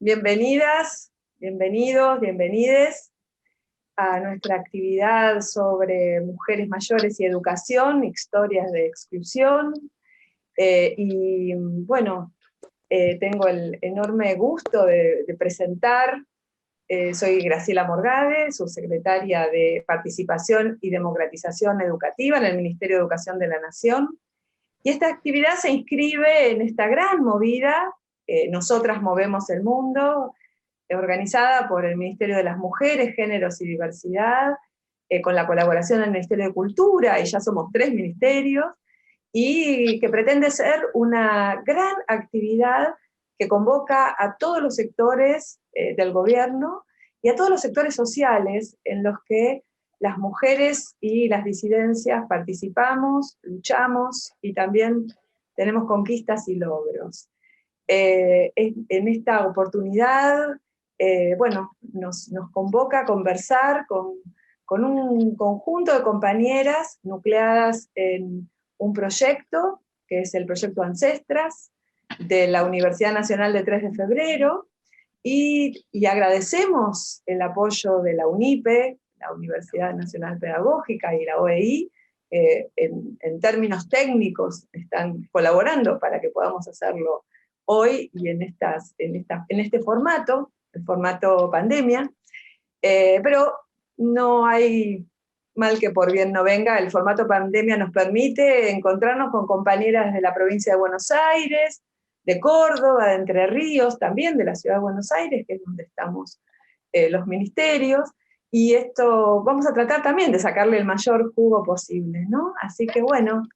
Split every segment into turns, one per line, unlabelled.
Bienvenidas, bienvenidos, bienvenides a nuestra actividad sobre mujeres mayores y educación, historias de exclusión. Tengo el enorme gusto de presentar, soy Graciela Morgade, subsecretaria de Participación y Democratización Educativa en el Ministerio de Educación de la Nación, y esta actividad se inscribe en esta gran movida, Nosotras Movemos el Mundo, organizada por el Ministerio de las Mujeres, Géneros y Diversidad, con la colaboración del Ministerio de Cultura, y ya somos 3 ministerios, y que pretende ser una gran actividad que convoca a todos los sectores del gobierno y a todos los sectores sociales en los que las mujeres y las disidencias participamos, luchamos y también tenemos conquistas y logros. En esta oportunidad, nos convoca a conversar con un conjunto de compañeras nucleadas en un proyecto, que es el proyecto Ancestras, de la Universidad Nacional de 3 de Febrero, y agradecemos el apoyo de la UNIPE, la Universidad Nacional Pedagógica, y la OEI, en términos técnicos están colaborando para que podamos hacerlo hoy y en este formato, el formato pandemia, pero no hay mal que por bien no venga. El formato pandemia nos permite encontrarnos con compañeras de la provincia de Buenos Aires, de Córdoba, de Entre Ríos, también de la ciudad de Buenos Aires, que es donde estamos los ministerios, y esto vamos a tratar también de sacarle el mayor jugo posible, ¿no? Así que bueno,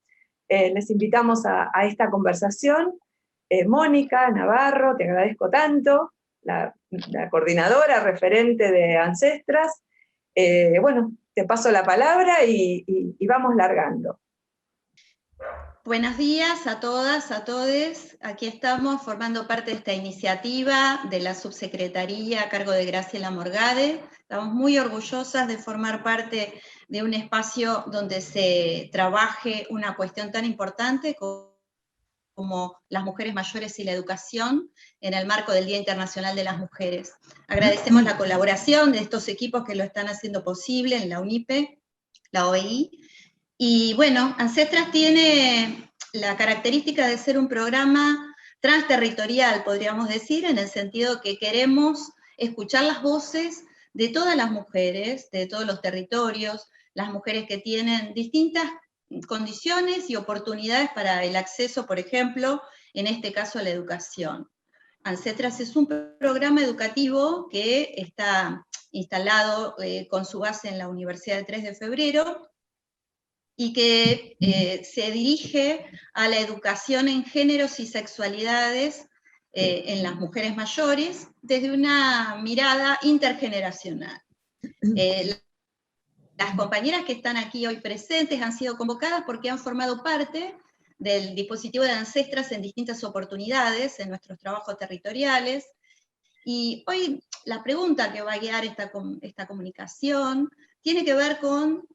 les invitamos a esta conversación. Mónica Navarro, te agradezco tanto, la coordinadora referente de Ancestras. Te paso la palabra y vamos largando.
Buenos días a todas, a todes. Aquí estamos formando parte de esta iniciativa de la subsecretaría a cargo de Graciela Morgade. Estamos muy orgullosas de formar parte de un espacio donde se trabaje una cuestión tan importante como las mujeres mayores y la educación en el marco del Día Internacional de las Mujeres. Agradecemos la colaboración de estos equipos que lo están haciendo posible en la UNIPE, la OEI. Y bueno, Ancestras tiene la característica de ser un programa transterritorial, podríamos decir, en el sentido que queremos escuchar las voces de todas las mujeres, de todos los territorios, las mujeres que tienen distintas condiciones y oportunidades para el acceso, por ejemplo, en este caso a la educación. Ancestras es un programa educativo que está instalado con su base en la Universidad de 3 de Febrero, y que se dirige a la educación en géneros y sexualidades en las mujeres mayores desde una mirada intergeneracional. Las compañeras que están aquí hoy presentes han sido convocadas porque han formado parte del dispositivo de Ancestras en distintas oportunidades en nuestros trabajos territoriales, y hoy la pregunta que va a guiar esta comunicación tiene que ver con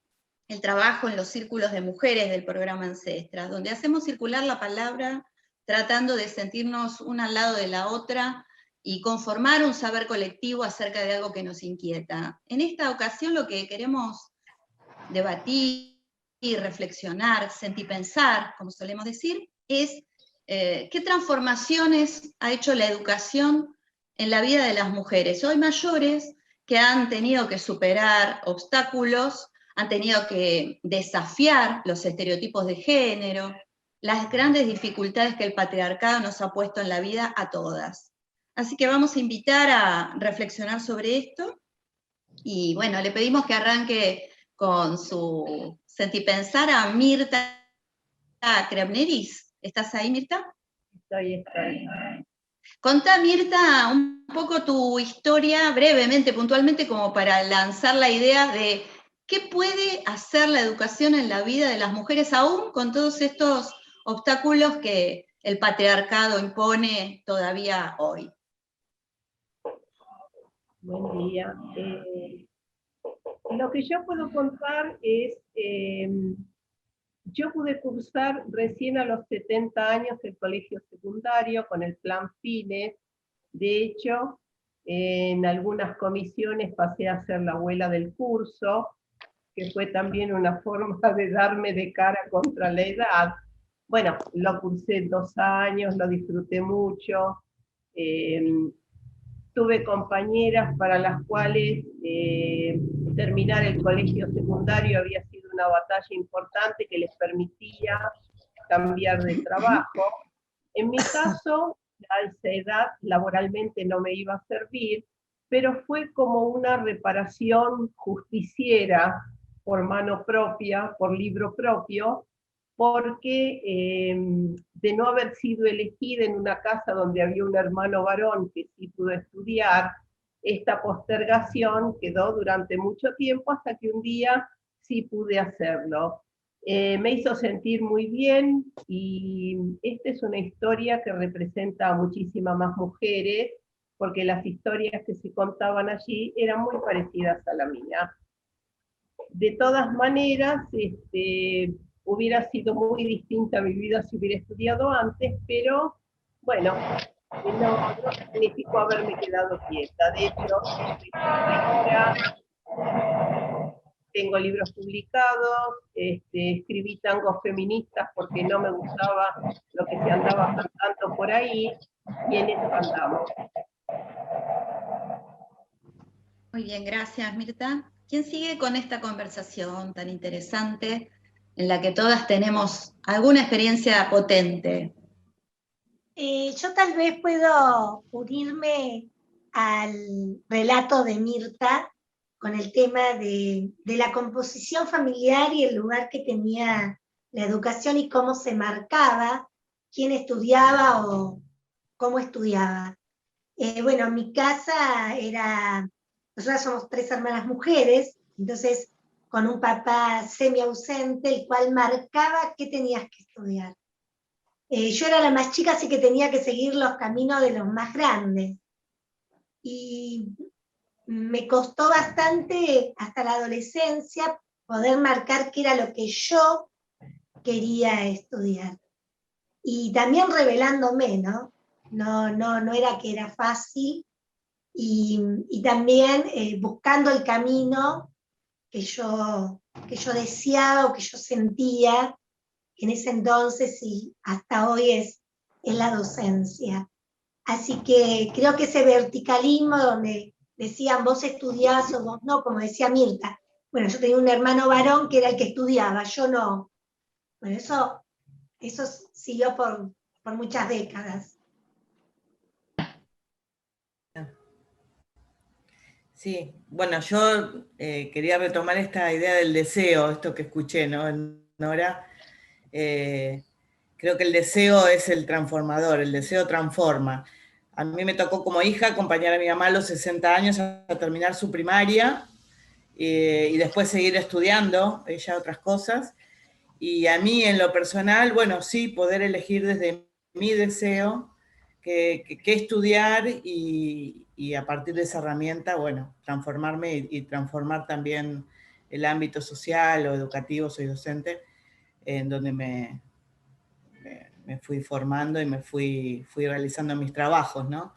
el trabajo en los círculos de mujeres del programa Ancestras, donde hacemos circular la palabra tratando de sentirnos una al lado de la otra y conformar un saber colectivo acerca de algo que nos inquieta. En esta ocasión lo que queremos debatir y reflexionar, sentir, pensar, como solemos decir, es qué transformaciones ha hecho la educación en la vida de las mujeres, hoy mayores, que han tenido que superar obstáculos, han tenido que desafiar los estereotipos de género, las grandes dificultades que el patriarcado nos ha puesto en la vida a todas. Así que vamos a invitar a reflexionar sobre esto, y bueno, le pedimos que arranque con su sentipensar a Mirta Krebneris. ¿Estás ahí, Mirta?
Estoy.
Contá, Mirta, un poco tu historia, brevemente, puntualmente, como para lanzar la idea de qué puede hacer la educación en la vida de las mujeres, aún con todos estos obstáculos que el patriarcado impone todavía hoy.
Buen día. Lo que yo puedo contar es, yo pude cursar recién a los 70 años el colegio secundario con el plan FINES, De hecho, en algunas comisiones pasé a ser la abuela del curso, que fue también una forma de darme de cara contra la edad. Bueno, lo cursé 2 años, lo disfruté mucho. Tuve compañeras para las cuales terminar el colegio secundario había sido una batalla importante que les permitía cambiar de trabajo. En mi caso, a esa edad laboralmente no me iba a servir, pero fue como una reparación justiciera por mano propia, por libro propio, porque de no haber sido elegida en una casa donde había un hermano varón que sí pudo estudiar, esta postergación quedó durante mucho tiempo hasta que un día sí pude hacerlo. Me hizo sentir muy bien y esta es una historia que representa a muchísimas más mujeres, porque las historias que se contaban allí eran muy parecidas a la mía. De todas maneras, hubiera sido muy distinta mi vida si hubiera estudiado antes, pero bueno, no significó haberme quedado quieta. De hecho, soy escritora, tengo libros publicados, escribí tangos feministas porque no me gustaba lo que se andaba cantando por ahí, y en eso andamos.
Muy bien, gracias Mirta. ¿Quién sigue con esta conversación tan interesante en la que todas tenemos alguna experiencia potente?
Yo tal vez puedo unirme al relato de Mirta con el tema de la composición familiar y el lugar que tenía la educación y cómo se marcaba quién estudiaba o cómo estudiaba. Bueno, mi casa era, nosotras somos 3 hermanas mujeres, entonces con un papá semi ausente, el cual marcaba qué tenías que estudiar. Yo era la más chica, así que tenía que seguir los caminos de los más grandes. Y me costó bastante hasta la adolescencia poder marcar qué era lo que yo quería estudiar. Y también revelándome, ¿no? No era que era fácil. Y también buscando el camino que yo deseaba o que yo sentía en ese entonces y hasta hoy es la docencia. Así que creo que ese verticalismo donde decían vos estudiás o vos no, como decía Mirta, bueno, yo tenía un hermano varón que era el que estudiaba, yo no. Bueno, eso siguió por muchas décadas.
Sí, bueno, yo quería retomar esta idea del deseo, esto que escuché, ¿no, Nora? Creo que el deseo es el transformador, el deseo transforma. A mí me tocó como hija acompañar a mi mamá a los 60 años a terminar su primaria y después seguir estudiando ella otras cosas. Y a mí en lo personal, bueno, sí, poder elegir desde mi deseo qué estudiar y a partir de esa herramienta, bueno, transformarme y transformar también el ámbito social o educativo, soy docente, en donde me fui formando y me fui realizando mis trabajos, ¿no?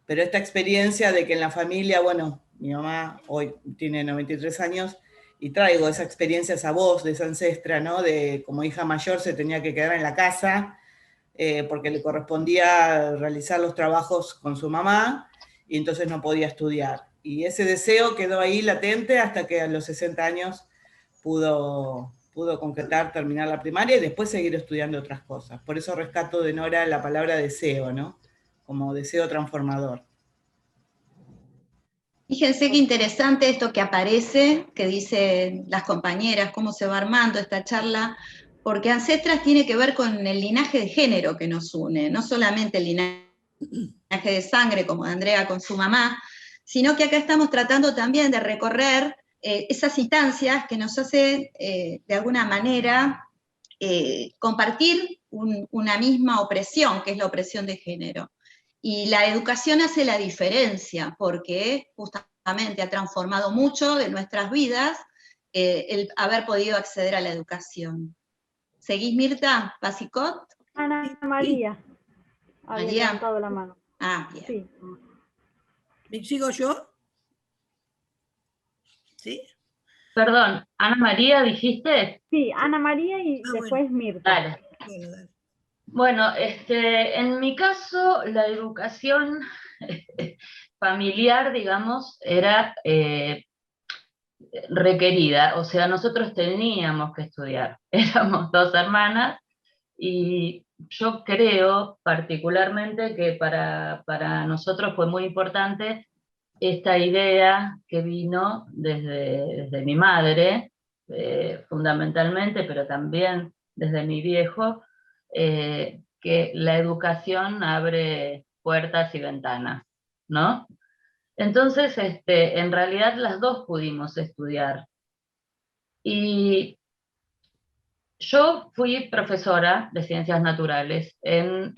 Pero esta experiencia de que en la familia, bueno, mi mamá hoy tiene 93 años y traigo esa experiencia, esa voz de esa ancestra, ¿no? De como hija mayor se tenía que quedar en la casa porque le correspondía realizar los trabajos con su mamá y entonces no podía estudiar. Y ese deseo quedó ahí latente hasta que a los 60 años pudo concretar, terminar la primaria y después seguir estudiando otras cosas. Por eso rescato de Nora la palabra deseo, ¿no? Como deseo transformador.
Fíjense qué interesante esto que aparece, que dicen las compañeras, cómo se va armando esta charla, porque Ancestras tiene que ver con el linaje de género que nos une, no solamente el linaje de sangre como Andrea con su mamá, sino que acá estamos tratando también de recorrer esas instancias que nos hacen de alguna manera compartir una misma opresión, que es la opresión de género. Y la educación hace la diferencia, porque justamente ha transformado mucho de nuestras vidas el haber podido acceder a la educación. ¿Seguís, Mirta? ¿Basicot?
Ana María había
María.
levantado la mano.
Ah, bien.
Sí. ¿Sigo yo? ¿Sí?
Perdón, Ana María, ¿dijiste?
Sí, Ana María y después Mirta.
Dale.
Dale.
Bueno, en mi caso, la educación familiar, digamos, era requerida, o sea, nosotros teníamos que estudiar. Éramos 2 hermanas y yo creo particularmente que para nosotros fue muy importante esta idea que vino desde mi madre, fundamentalmente, pero también desde mi viejo, que la educación abre puertas y ventanas, ¿no? Entonces, en realidad las dos pudimos estudiar. Y yo fui profesora de ciencias naturales en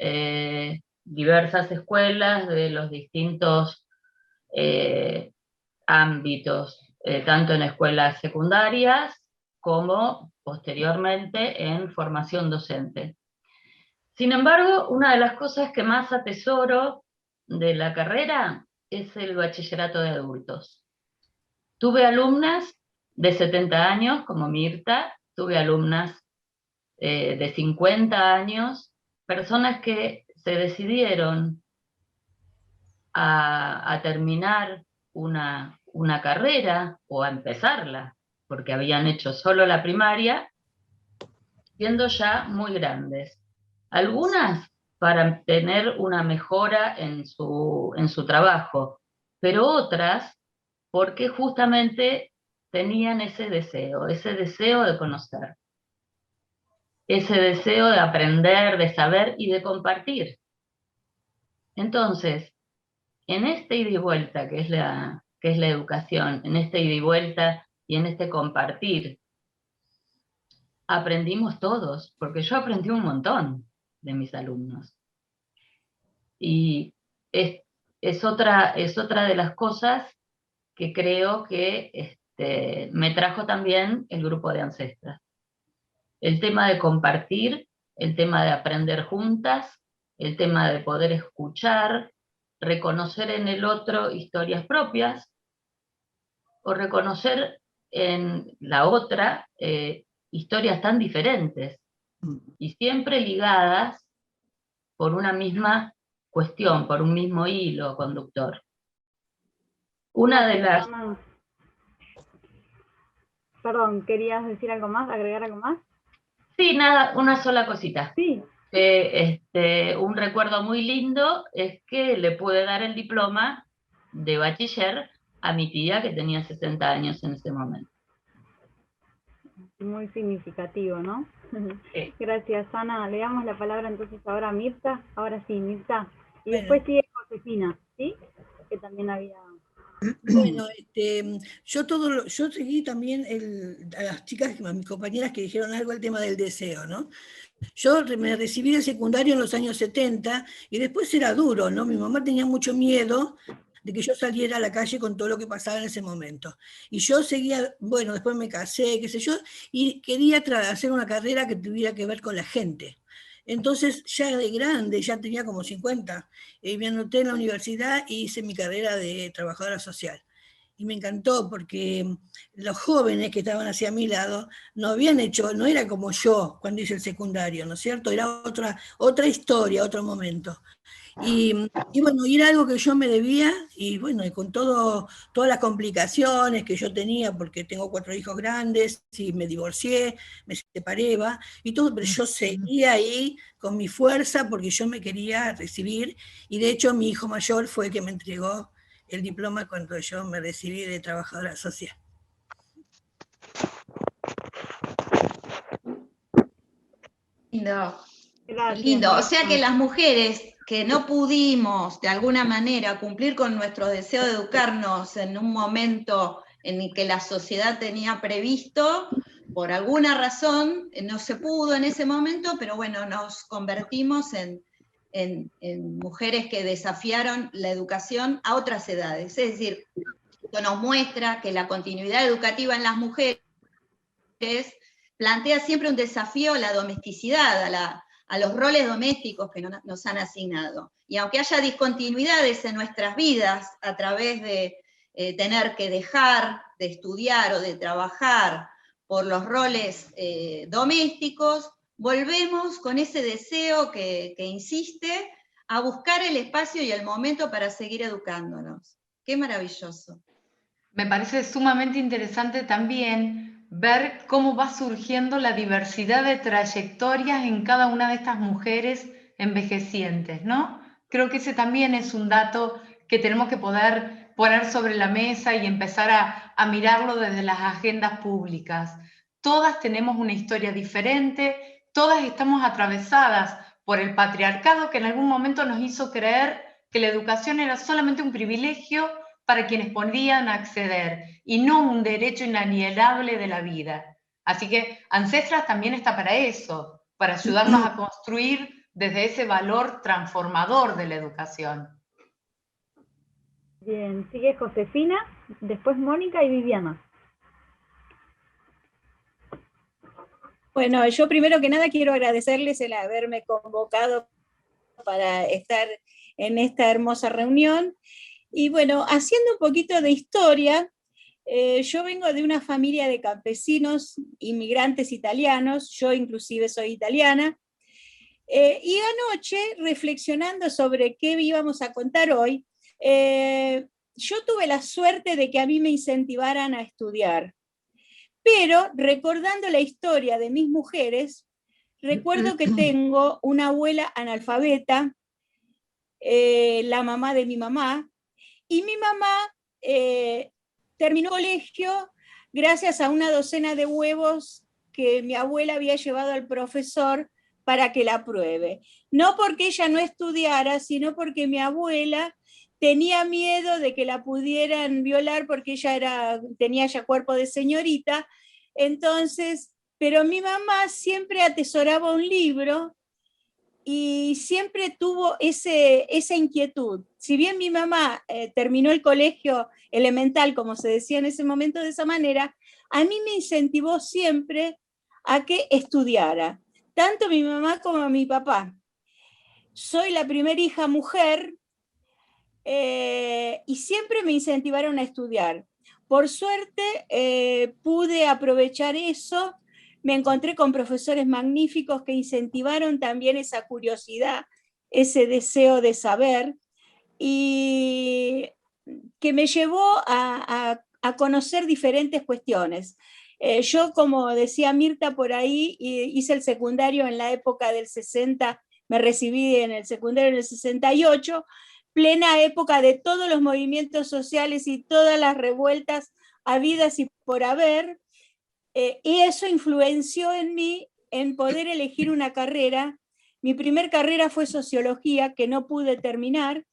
diversas escuelas de los distintos ámbitos, tanto en escuelas secundarias como posteriormente en formación docente. Sin embargo, una de las cosas que más atesoro de la carrera es el bachillerato de adultos. Tuve alumnas de 70 años, como Mirta, tuve alumnas de 50 años, personas que se decidieron a terminar una carrera o a empezarla, porque habían hecho solo la primaria, siendo ya muy grandes. Algunas para tener una mejora en su trabajo, pero otras porque justamente tenían ese deseo de conocer, ese deseo de aprender, de saber y de compartir. Entonces, en este ida y vuelta que es la educación, en este ida y vuelta y en este compartir, aprendimos todos, porque yo aprendí un montón de mis alumnos. Y es otra de las cosas que creo que me trajo también el grupo de Ancestras. El tema de compartir, el tema de aprender juntas, el tema de poder escuchar, reconocer en el otro historias propias, o reconocer en la otra historias tan diferentes, y siempre ligadas por una misma cuestión, por un mismo hilo conductor. Una de las...
Perdón, ¿querías decir algo más, agregar algo más?
Sí, nada, una sola cosita.
Sí.
Un recuerdo muy lindo es que le pude dar el diploma de bachiller a mi tía, que tenía 60 años en ese momento.
Muy significativo, ¿no?
Sí.
Gracias, Ana. Le damos la palabra entonces ahora a Mirta. Ahora sí, Mirta. Y
Bueno.
después sigue Josefina, ¿sí? Que también había...
Bueno, yo seguí también a las chicas, a mis compañeras que dijeron algo el tema del deseo, ¿no? Yo me recibí del secundario en los años 70 y después era duro, ¿no? Mi mamá tenía mucho miedo de que yo saliera a la calle con todo lo que pasaba en ese momento. Y yo seguía, bueno, después me casé, qué sé yo, y quería hacer una carrera que tuviera que ver con la gente. Entonces, ya de grande, ya tenía como 50, me anoté en la universidad y hice mi carrera de trabajadora social. Y me encantó porque los jóvenes que estaban hacia mi lado no habían hecho, no era como yo cuando hice el secundario, ¿no es cierto? Era otra historia, otro momento. Y bueno, y era algo que yo me debía, y bueno, y con todas las complicaciones que yo tenía, porque tengo 4 hijos grandes, y me divorcié, me separé, y todo, pero yo seguía ahí con mi fuerza porque yo me quería recibir, y de hecho mi hijo mayor fue el que me entregó el diploma cuando yo me recibí de trabajadora social.
Lindo.
Gracias,
Lindo. O
Mirta.
sea que las mujeres que no pudimos de alguna manera cumplir con nuestro deseo de educarnos en un momento en el que la sociedad tenía previsto, por alguna razón no se pudo en ese momento, pero bueno, nos convertimos en mujeres que desafiaron la educación a otras edades. Es decir, esto nos muestra que la continuidad educativa en las mujeres plantea siempre un desafío a la domesticidad, a los roles domésticos que nos han asignado. Y aunque haya discontinuidades en nuestras vidas a través de tener que dejar de estudiar o de trabajar por los roles domésticos, volvemos con ese deseo que insiste a buscar el espacio y el momento para seguir educándonos. ¡Qué maravilloso!
Me parece sumamente interesante también ver cómo va surgiendo la diversidad de trayectorias en cada una de estas mujeres envejecientes, ¿no? Creo que ese también es un dato que tenemos que poder poner sobre la mesa y empezar a mirarlo desde las agendas públicas. Todas tenemos una historia diferente, todas estamos atravesadas por el patriarcado que en algún momento nos hizo creer que la educación era solamente un privilegio para quienes podían acceder y no un derecho inalienable de la vida. Así que Ancestras también está para eso, para ayudarnos a construir desde ese valor transformador de la educación.
Bien, sigue Josefina, después Mónica y Viviana.
Bueno, yo primero que nada quiero agradecerles el haberme convocado para estar en esta hermosa reunión. Y bueno, haciendo un poquito de historia, yo vengo de una familia de campesinos, inmigrantes italianos, yo inclusive soy italiana, y anoche, reflexionando sobre qué íbamos a contar hoy, yo tuve la suerte de que a mí me incentivaran a estudiar, pero recordando la historia de mis mujeres, recuerdo que tengo una abuela analfabeta, la mamá de mi mamá, y mi mamá terminó el colegio gracias a una docena de huevos que mi abuela había llevado al profesor para que la apruebe. No porque ella no estudiara, sino porque mi abuela tenía miedo de que la pudieran violar porque ella tenía ya cuerpo de señorita. Entonces, pero mi mamá siempre atesoraba un libro y siempre tuvo esa inquietud. Si bien mi mamá terminó el colegio elemental, como se decía en ese momento de esa manera, a mí me incentivó siempre a que estudiara, tanto mi mamá como mi papá. Soy la primera hija mujer y siempre me incentivaron a estudiar. Por suerte pude aprovechar eso. Me encontré con profesores magníficos que incentivaron también esa curiosidad, ese deseo de saber, y que me llevó a conocer diferentes cuestiones. Yo, como decía Mirta por ahí, hice el secundario en la época del 60, me recibí en el secundario en el 68, plena época de todos los movimientos sociales y todas las revueltas habidas y por haber. Y eso influenció en mí en poder elegir una carrera. Mi primer carrera fue sociología, que no pude terminar,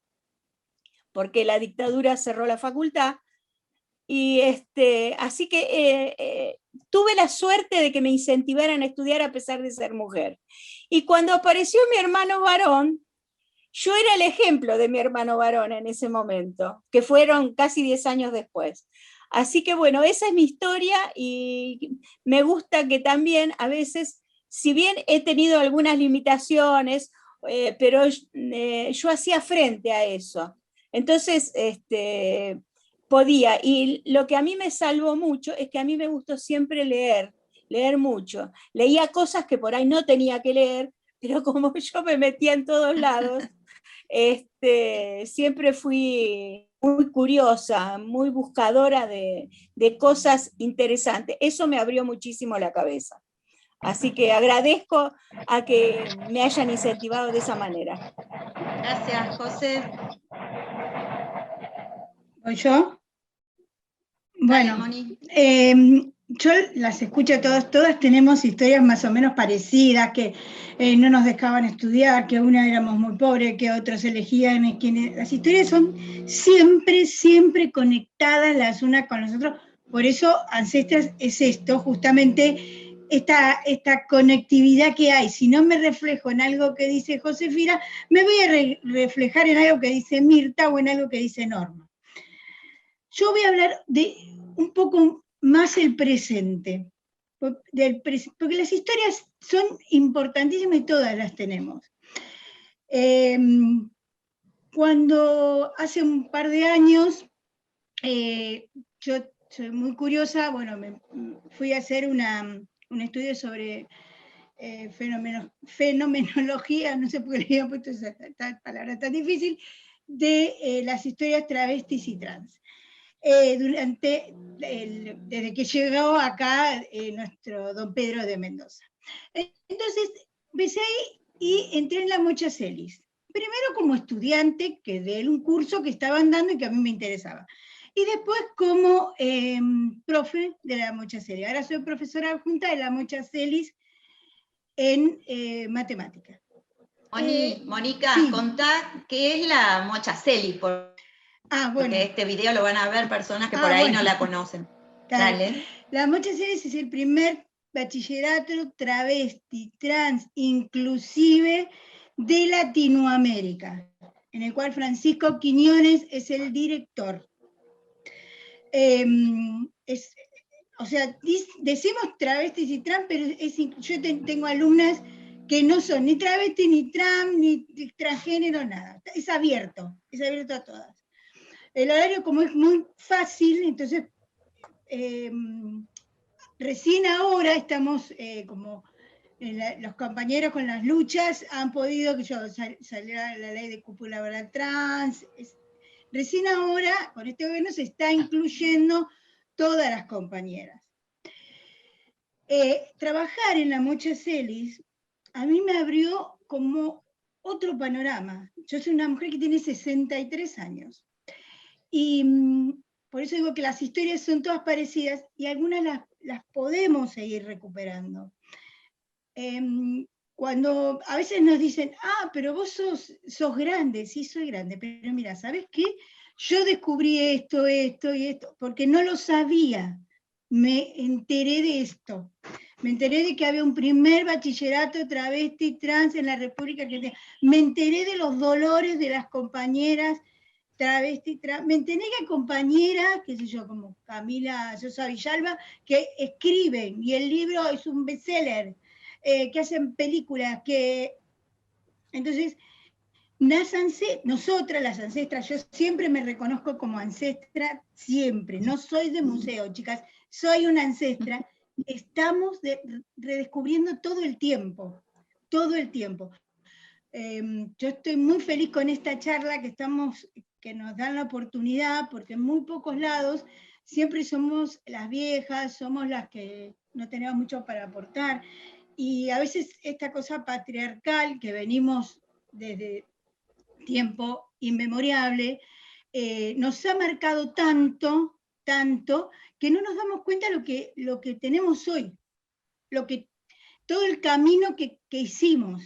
porque la dictadura cerró la facultad, y así que tuve la suerte de que me incentivaran a estudiar a pesar de ser mujer. Y cuando apareció mi hermano varón, yo era el ejemplo de mi hermano varón en ese momento, que fueron casi 10 años después. Así que bueno, esa es mi historia y me gusta que también a veces, si bien he tenido algunas limitaciones, pero yo hacía frente a eso. Entonces, podía. Y lo que a mí me salvó mucho es que a mí me gustó siempre leer mucho. Leía cosas que por ahí no tenía que leer, pero como yo me metía en todos lados, siempre fui muy curiosa, muy buscadora de cosas interesantes. Eso me abrió muchísimo la cabeza. Así que agradezco a que me hayan incentivado de esa manera.
Gracias, José.
¿Voy yo? Bueno, yo las escucho a todas tenemos historias más o menos parecidas, que no nos dejaban estudiar, que una éramos muy pobres, que otros elegían quienes. Las historias son siempre conectadas las unas con las otras. Por eso Ancestras es esto, justamente esta conectividad que hay. Si no me reflejo en algo que dice Josefina, me voy a reflejar en algo que dice Mirta o en algo que dice Norma. Yo voy a hablar de un poco más el presente, porque las historias son importantísimas y todas las tenemos. Cuando hace un par de años, yo soy muy curiosa, bueno, fui a hacer un estudio sobre fenomenología, no sé por qué le había puesto esa palabra tan difícil, de las historias travestis y trans. Desde que llegó acá nuestro don Pedro de Mendoza. Entonces, empecé ahí y entré en la Mocha Celis. Primero como estudiante, que de un curso que estaban dando y que a mí me interesaba. Y después como profe de la Mocha Celis. Ahora soy profesora adjunta de la Mocha Celis en matemática.
Mónica,
sí.
Contá qué es la Mocha Celis,
bueno.
Porque este video lo van a ver personas que por ahí no la conocen. Dale.
La Mocha Celis es el primer bachillerato travesti, trans, inclusive de Latinoamérica, en el cual Francisco Quiñones es el director. O sea, decimos travestis y trans, pero yo tengo alumnas que no son ni travesti, ni trans, ni transgénero, nada. Es abierto a todas. El horario, como es muy fácil, entonces recién ahora estamos como los compañeros con las luchas han podido, que saliera la ley de cúpula laboral trans. Recién ahora, con este gobierno, se está incluyendo todas las compañeras. Trabajar en la Mocha Celis a mí me abrió como otro panorama. Yo soy una mujer que tiene 63 años. Y por eso digo que las historias son todas parecidas y algunas las podemos seguir recuperando. Cuando a veces nos dicen, pero vos sos grande, sí soy grande, pero mira, ¿sabes qué? Yo descubrí esto y esto, porque no lo sabía, me enteré de esto. Me enteré de que había un primer bachillerato travesti trans en la República Argentina. Me enteré de los dolores de las compañeras travesti trans. Me enteré que hay compañeras, qué sé yo, como Camila Sosa Villalba, que escriben, y el libro es un bestseller, que hacen películas, que... Entonces, nosotras las ancestras, yo siempre me reconozco como ancestra, siempre, no soy de museo, chicas, soy una ancestra. Estamos redescubriendo todo el tiempo, todo el tiempo. Yo estoy muy feliz con esta charla que nos dan la oportunidad, porque en muy pocos lados siempre somos las viejas, somos las que no tenemos mucho para aportar, y a veces esta cosa patriarcal que venimos desde tiempo inmemoriable, nos ha marcado tanto, que no nos damos cuenta lo que tenemos hoy, todo el camino que hicimos,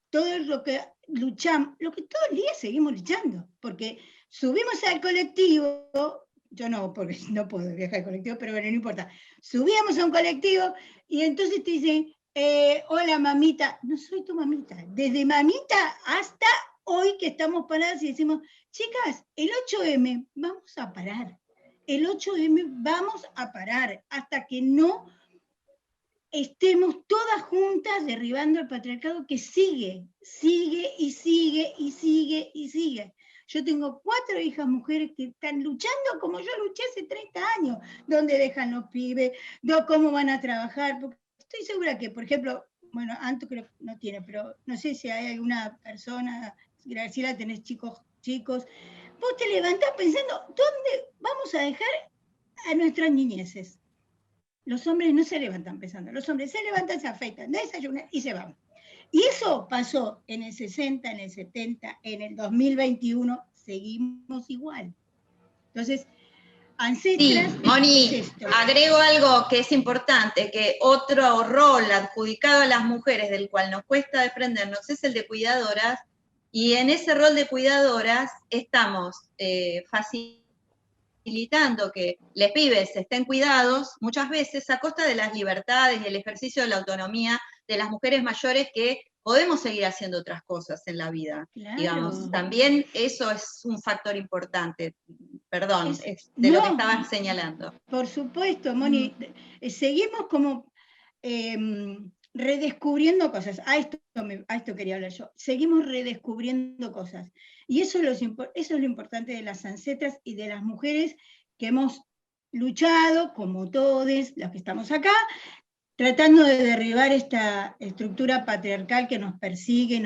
todo lo que luchamos, lo que todo el día seguimos luchando, porque subimos al colectivo, yo no, porque no puedo viajar al colectivo, pero bueno, no importa, subíamos a un colectivo y entonces te dicen, hola mamita, no soy tu mamita, desde mamita hasta hoy que estamos paradas y decimos, chicas, el 8M vamos a parar, el 8M vamos a parar, hasta que no estemos todas juntas derribando el patriarcado que sigue y sigue y sigue y sigue. Yo tengo 4 hijas mujeres que están luchando como yo luché hace 30 años, dónde dejan los pibes, cómo van a trabajar, porque estoy segura que, por ejemplo, bueno, Anto creo que no tiene, pero no sé si hay alguna persona, Graciela, tenés chicos, vos te levantás pensando, ¿dónde vamos a dejar a nuestras niñeces? Los hombres no se levantan pensando, los hombres se levantan, se afeitan, desayunan y se van. Y eso pasó en el 60, en el 70, en el 2021, seguimos igual. Entonces, ancestras...
Sí, Moni, agrego algo que es importante, que otro rol adjudicado a las mujeres del cual nos cuesta desprendernos es el de cuidadoras, y en ese rol de cuidadoras estamos facilitando que los pibes estén cuidados muchas veces a costa de las libertades y el ejercicio de la autonomía de las mujeres mayores que podemos seguir haciendo otras cosas en la vida. Claro. Digamos, también eso es un factor importante, perdón, de lo que estabas señalando.
Por supuesto, Moni, seguimos como redescubriendo cosas. A esto quería hablar yo. Seguimos redescubriendo cosas. Y eso es lo importante de las ancetas y de las mujeres que hemos luchado, como todos los que estamos acá, tratando de derribar esta estructura patriarcal que nos persigue,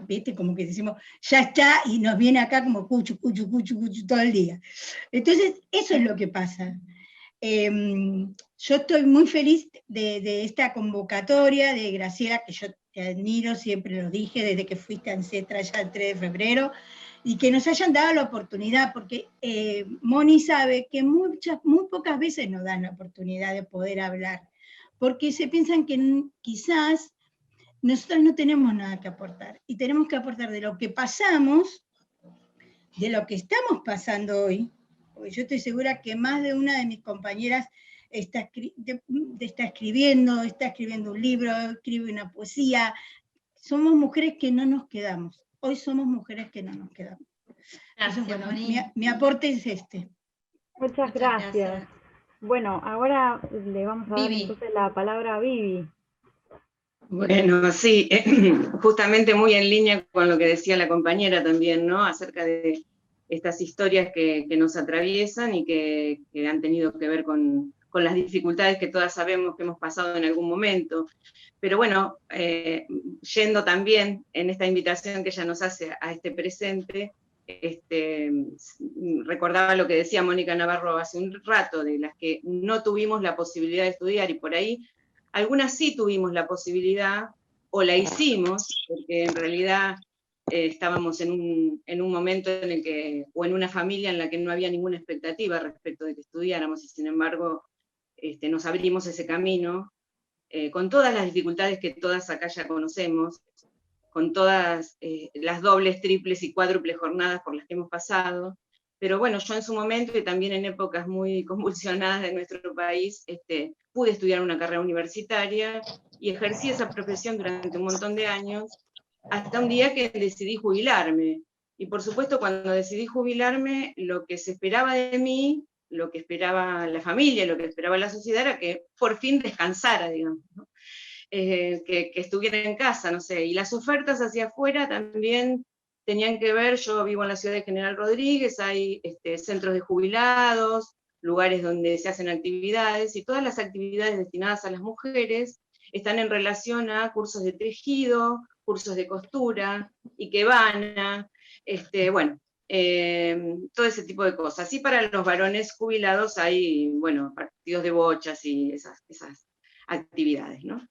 ¿viste? Como que decimos, ya está, y nos viene acá como cuchu, cuchu, cuchu, cuchu todo el día. Entonces, eso es lo que pasa. Yo estoy muy feliz de esta convocatoria de Graciela, que yo te admiro, siempre lo dije, desde que fuiste a ANCETRA ya el 3 de febrero, y que nos hayan dado la oportunidad, porque Moni sabe que muy pocas veces nos dan la oportunidad de poder hablar, porque se piensan que quizás nosotros no tenemos nada que aportar, y tenemos que aportar de lo que pasamos, de lo que estamos pasando hoy, porque yo estoy segura que más de una de mis compañeras está escribiendo un libro, escribe una poesía. Somos mujeres que no nos quedamos. Hoy somos mujeres que no nos quedamos. Entonces, bueno, mi aporte es este.
Muchas gracias. Bueno, ahora le vamos a dar entonces la palabra a Vivi.
Bueno, sí, justamente muy en línea con lo que decía la compañera también, ¿no? Acerca de estas historias que nos atraviesan y que han tenido que ver con las dificultades que todas sabemos que hemos pasado en algún momento. Pero bueno, yendo también en esta invitación que ella nos hace a este presente, recordaba lo que decía Mónica Navarro hace un rato, de las que no tuvimos la posibilidad de estudiar, y por ahí algunas sí tuvimos la posibilidad, o la hicimos, porque en realidad estábamos en un momento en el que, o en una familia en la que no había ninguna expectativa respecto de que estudiáramos, y sin embargo nos abrimos ese camino, con todas las dificultades que todas acá ya conocemos, con todas las dobles, triples y cuádruples jornadas por las que hemos pasado. Pero bueno, yo en su momento, y también en épocas muy convulsionadas de nuestro país, pude estudiar una carrera universitaria y ejercí esa profesión durante un montón de años, hasta un día que decidí jubilarme. Y por supuesto, cuando decidí jubilarme, lo que se esperaba de mí, lo que esperaba la familia, lo que esperaba la sociedad, era que por fin descansara, digamos, ¿no? Que estuviera en casa, no sé. Y las ofertas hacia afuera también tenían que ver, yo vivo en la ciudad de General Rodríguez, hay centros de jubilados, lugares donde se hacen actividades, y todas las actividades destinadas a las mujeres están en relación a cursos de tejido, cursos de costura, ikebana, bueno, todo ese tipo de cosas. Y para los varones jubilados hay, bueno, partidos de bochas y esas actividades, ¿no?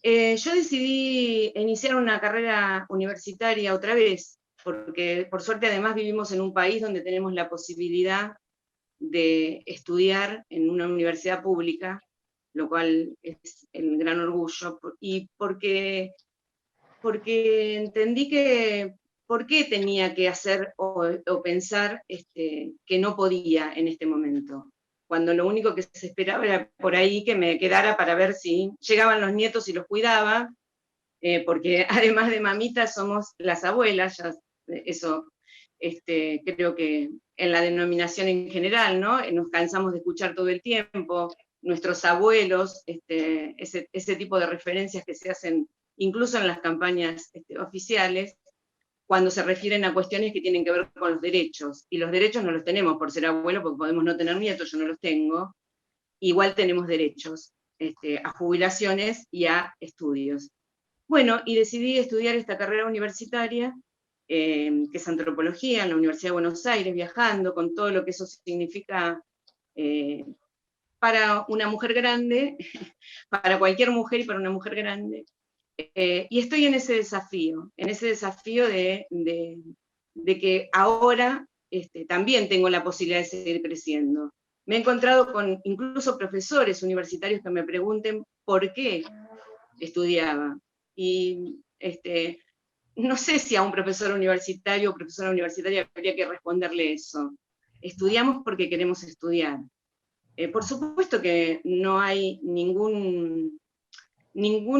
Yo decidí iniciar una carrera universitaria otra vez, porque por suerte además vivimos en un país donde tenemos la posibilidad de estudiar en una universidad pública, lo cual es el gran orgullo, y porque entendí que por qué tenía que hacer o pensar que no podía en este momento, cuando lo único que se esperaba era por ahí que me quedara para ver si llegaban los nietos y los cuidaba, porque además de mamitas somos las abuelas, ya eso creo que en la denominación en general, ¿no? Nos cansamos de escuchar todo el tiempo, nuestros abuelos, ese tipo de referencias que se hacen incluso en las campañas oficiales, cuando se refieren a cuestiones que tienen que ver con los derechos, y los derechos no los tenemos por ser abuelo, porque podemos no tener nietos, yo no los tengo, igual tenemos derechos a jubilaciones y a estudios. Bueno, y decidí estudiar esta carrera universitaria, que es antropología, en la Universidad de Buenos Aires, viajando, con todo lo que eso significa para una mujer grande, para cualquier mujer y para una mujer grande. Y estoy en ese desafío de que ahora también tengo la posibilidad de seguir creciendo. Me he encontrado con incluso profesores universitarios que me pregunten por qué estudiaba. Y no sé si a un profesor universitario o profesora universitaria habría que responderle eso. Estudiamos porque queremos estudiar. Por supuesto que no hay ningún no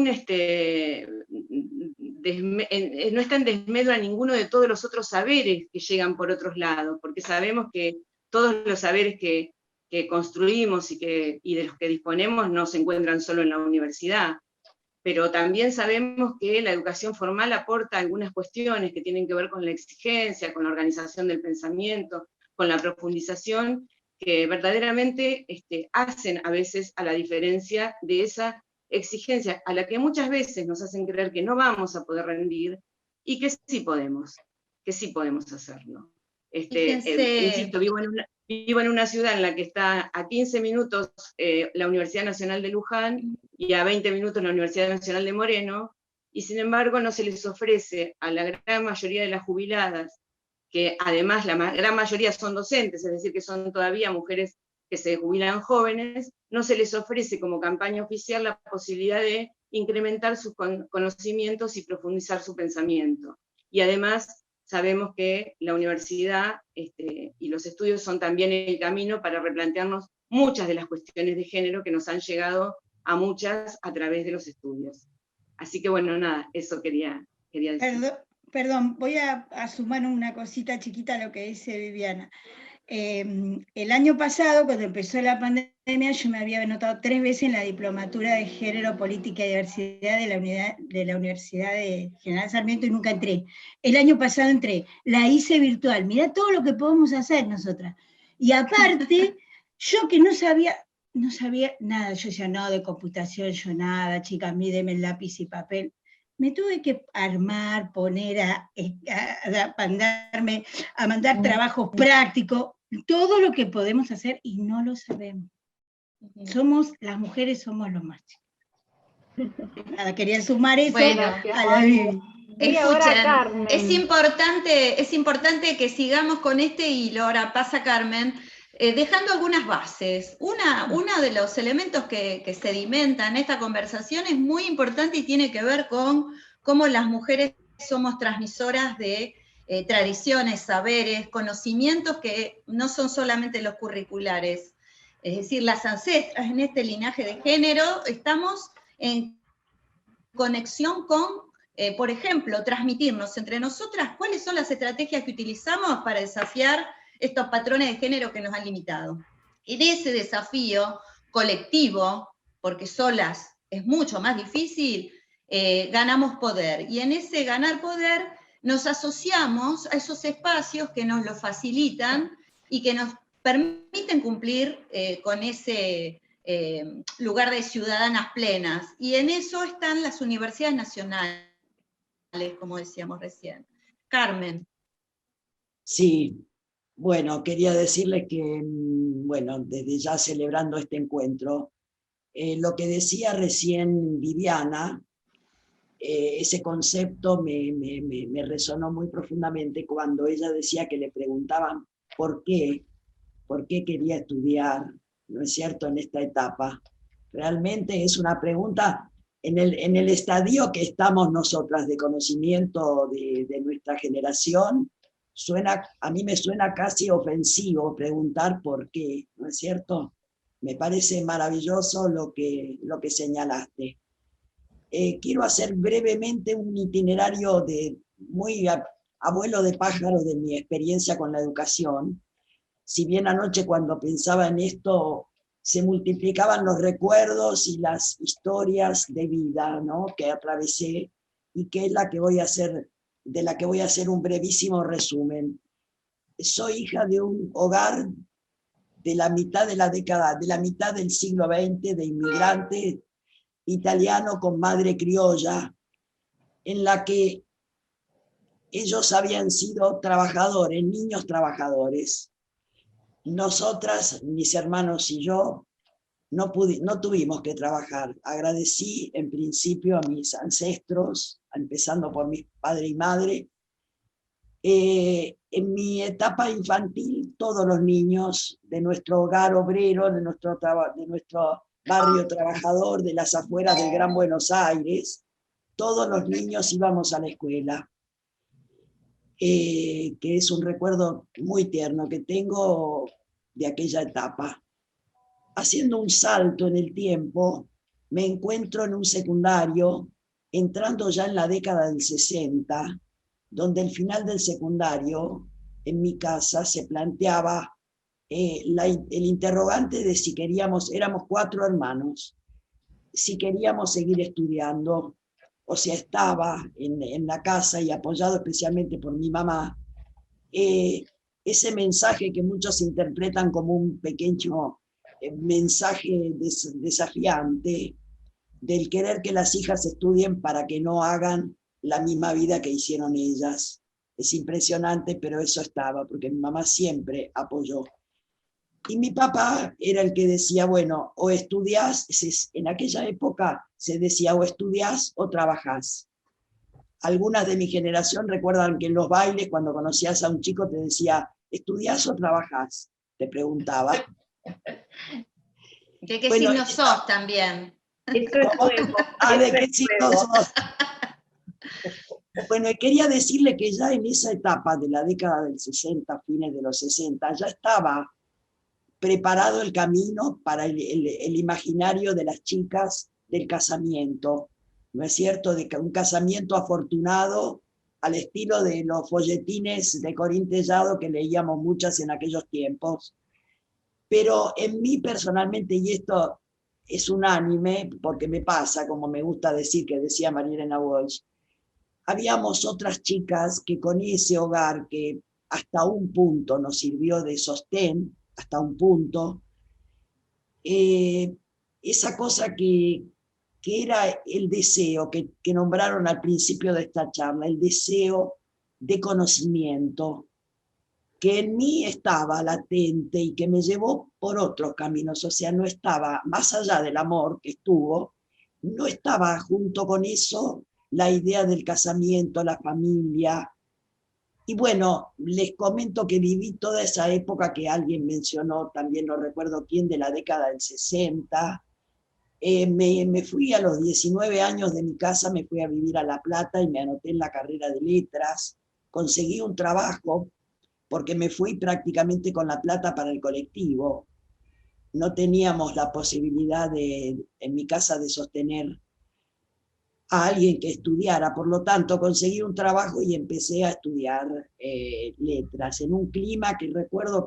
está en desmedro a ninguno de todos los otros saberes que llegan por otros lados, porque sabemos que todos los saberes que construimos y de los que disponemos no se encuentran solo en la universidad. pero también sabemos que la educación formal aporta algunas cuestiones que tienen que ver con la exigencia, con la organización del pensamiento, con la profundización, que verdaderamente hacen a veces a la diferencia de esa exigencia, a la que muchas veces nos hacen creer que no vamos a poder rendir, y que sí podemos hacerlo. Insisto, vivo en una ciudad en la que está a 15 minutos la Universidad Nacional de Luján, y a 20 minutos la Universidad Nacional de Moreno, y sin embargo no se les ofrece a la gran mayoría de las jubiladas, que además la gran mayoría son docentes, es decir, que son todavía mujeres que se jubilan jóvenes, no se les ofrece como campaña oficial la posibilidad de incrementar sus conocimientos y profundizar su pensamiento. Y además sabemos que la universidad y los estudios son también el camino para replantearnos muchas de las cuestiones de género que nos han llegado a muchas a través de los estudios. Así que bueno, nada, eso quería decir.
Perdón, voy a sumar una cosita chiquita a lo que dice Viviana. El año pasado, cuando empezó la pandemia, yo me había anotado 3 veces en la diplomatura de Género, Política y Diversidad de la Universidad de General Sarmiento, y nunca entré. El año pasado entré, la hice virtual. Mirá todo lo que podemos hacer nosotras. Y aparte, yo que no sabía nada, yo decía, no, de computación, yo nada, chicas, a mí deme el lápiz y papel. Me tuve que armar, poner a mandar trabajos prácticos, todo lo que podemos hacer, y no lo sabemos. Las mujeres somos los más chicos. Nada, quería sumar eso a la Vivi.
Escuchen, es importante que sigamos con y ahora pasa Carmen, dejando algunas bases. Uno de los elementos que sedimentan en esta conversación es muy importante y tiene que ver con cómo las mujeres somos transmisoras de tradiciones, saberes, conocimientos que no son solamente los curriculares. Es decir, las ancestras en este linaje de género estamos en conexión con, por ejemplo, transmitirnos entre nosotras cuáles son las estrategias que utilizamos para desafiar estos patrones de género que nos han limitado. En ese desafío colectivo, porque solas es mucho más difícil, ganamos poder. Y en ese ganar poder nos asociamos a esos espacios que nos lo facilitan y que nos permiten cumplir con ese lugar de ciudadanas plenas. Y en eso están las universidades nacionales, como decíamos recién. Carmen.
Sí. Bueno, quería decirles que, bueno, desde ya celebrando este encuentro, lo que decía recién Viviana, ese concepto me resonó muy profundamente cuando ella decía que le preguntaban por qué quería estudiar, ¿no es cierto?, en esta etapa. Realmente es una pregunta en el estadio que estamos nosotras de conocimiento de nuestra generación. A mí me suena casi ofensivo preguntar por qué, ¿no es cierto? Me parece maravilloso lo que señalaste. Quiero hacer brevemente un itinerario muy abuelo de pájaro de mi experiencia con la educación. Si bien anoche cuando pensaba en esto se multiplicaban los recuerdos y las historias de vida, ¿no?, que atravesé, y que es de la que voy a hacer un brevísimo resumen. Soy hija de un hogar de la mitad del siglo XX, de inmigrante italiano con madre criolla, en la que ellos habían sido trabajadores, niños trabajadores. Nosotras, mis hermanos y yo, no tuvimos que trabajar. Agradecí en principio a mis ancestros, empezando por mi padre y madre. En mi etapa infantil, todos los niños de nuestro hogar obrero, de nuestro barrio trabajador, de las afueras del Gran Buenos Aires, todos los niños íbamos a la escuela, que es un recuerdo muy tierno que tengo de aquella etapa. Haciendo un salto en el tiempo, me encuentro en un secundario, entrando ya en la década del 60, donde al final del secundario, en mi casa, se planteaba el interrogante de si éramos 4 hermanos, si queríamos seguir estudiando. O sea, estaba en la casa y apoyado especialmente por mi mamá, ese mensaje que muchos interpretan como un pequeño mensaje desafiante del querer que las hijas estudien para que no hagan la misma vida que hicieron ellas. Es impresionante, pero eso estaba, porque mi mamá siempre apoyó. Y mi papá era el que decía, bueno, o estudiás, en aquella época se decía o estudiás o trabajás. Algunas de mi generación recuerdan que en los bailes, cuando conocías a un chico, te decía, ¿estudiás o trabajás? Te preguntaba.
¿De qué signo sos también?
Eso es nuevo.
¿De qué signo sos? Bueno, quería decirle que ya en esa etapa de la década del 60, fines de los 60, ya estaba preparado el camino para el imaginario de las chicas del casamiento, ¿no es cierto? De un casamiento afortunado al estilo de los folletines de Corín Tellado que leíamos muchas en aquellos tiempos. Pero en mí personalmente, y esto es unánime, porque me pasa, como me gusta decir, que decía María Elena Walsh, habíamos otras chicas que con ese hogar que hasta un punto nos sirvió de sostén, hasta un punto, esa cosa que era el deseo que nombraron al principio de esta charla, el deseo de conocimiento, que en mí estaba latente y que me llevó por otros caminos, o sea, no estaba, más allá del amor que estuvo, no estaba junto con eso la idea del casamiento, la familia. Y bueno, les comento que viví toda esa época que alguien mencionó, también no recuerdo quién, de la década del 60. Me fui a los 19 años de mi casa, me fui a vivir a La Plata y me anoté en la carrera de letras. Conseguí un trabajo porque me fui prácticamente con la plata para el colectivo. No teníamos la posibilidad en mi casa de sostener a alguien que estudiara, por lo tanto conseguí un trabajo y empecé a estudiar letras, en un clima que recuerdo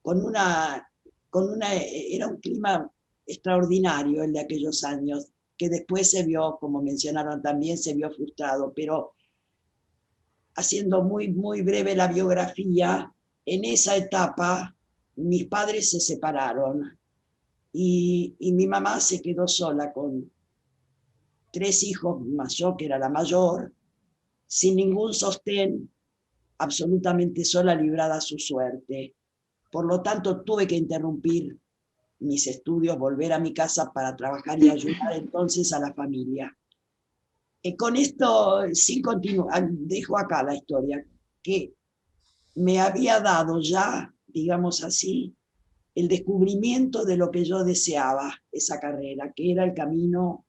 era un clima extraordinario el de aquellos años, que después se vio, como mencionaron también, se vio frustrado, pero haciendo muy, muy breve la biografía, en esa etapa mis padres se separaron y mi mamá se quedó sola con 3 hijos más yo, que era la mayor, sin ningún sostén, absolutamente sola, librada a su suerte. Por lo tanto, tuve que interrumpir mis estudios, volver a mi casa para trabajar y ayudar entonces a la familia. Con esto, sin continuar, dejo acá la historia, que me había dado ya, digamos así, el descubrimiento de lo que yo deseaba, esa carrera, que era el camino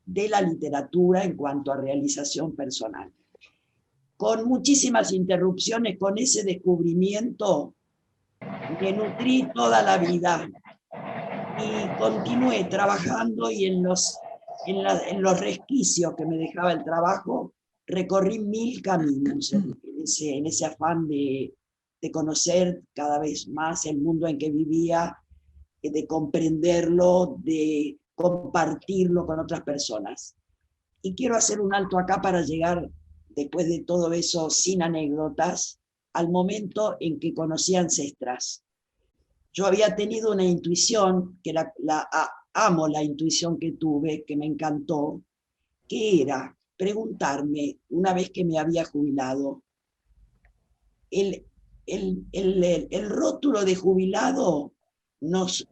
de la literatura en cuanto a realización personal. Con muchísimas interrupciones, con ese descubrimiento, me nutrí toda la vida y continué trabajando, y en los resquicios que me dejaba el trabajo, recorrí 1000 caminos en ese afán de conocer cada vez más el mundo en que vivía, de comprenderlo, de compartirlo con otras personas. Y quiero hacer un alto acá para llegar, después de todo eso, sin anécdotas, al momento en que conocí a Ancestras. Yo había tenido una intuición, que amo la intuición que tuve, que me encantó, que era preguntarme, una vez que me había jubilado, el rótulo de jubilado nos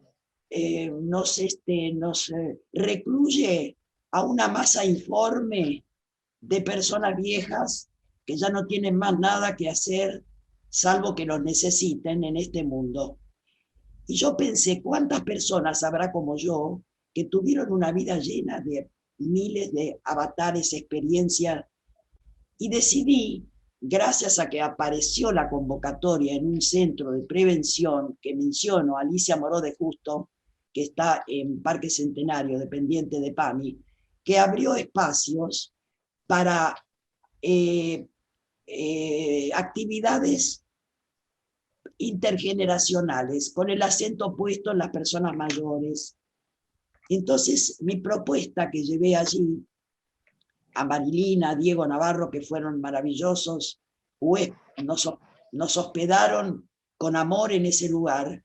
recluye a una masa informe de personas viejas que ya no tienen más nada que hacer salvo que los necesiten en este mundo. Y yo pensé, ¿cuántas personas habrá como yo que tuvieron una vida llena de miles de avatares, experiencias? Y decidí, gracias a que apareció la convocatoria en un centro de prevención que menciono, Alicia Moró de Justo, que está en Parque Centenario, dependiente de PAMI, que abrió espacios para actividades intergeneracionales, con el acento puesto en las personas mayores. Entonces, mi propuesta que llevé allí, a Marilina, a Diego Navarro, que fueron maravillosos, nos hospedaron con amor en ese lugar,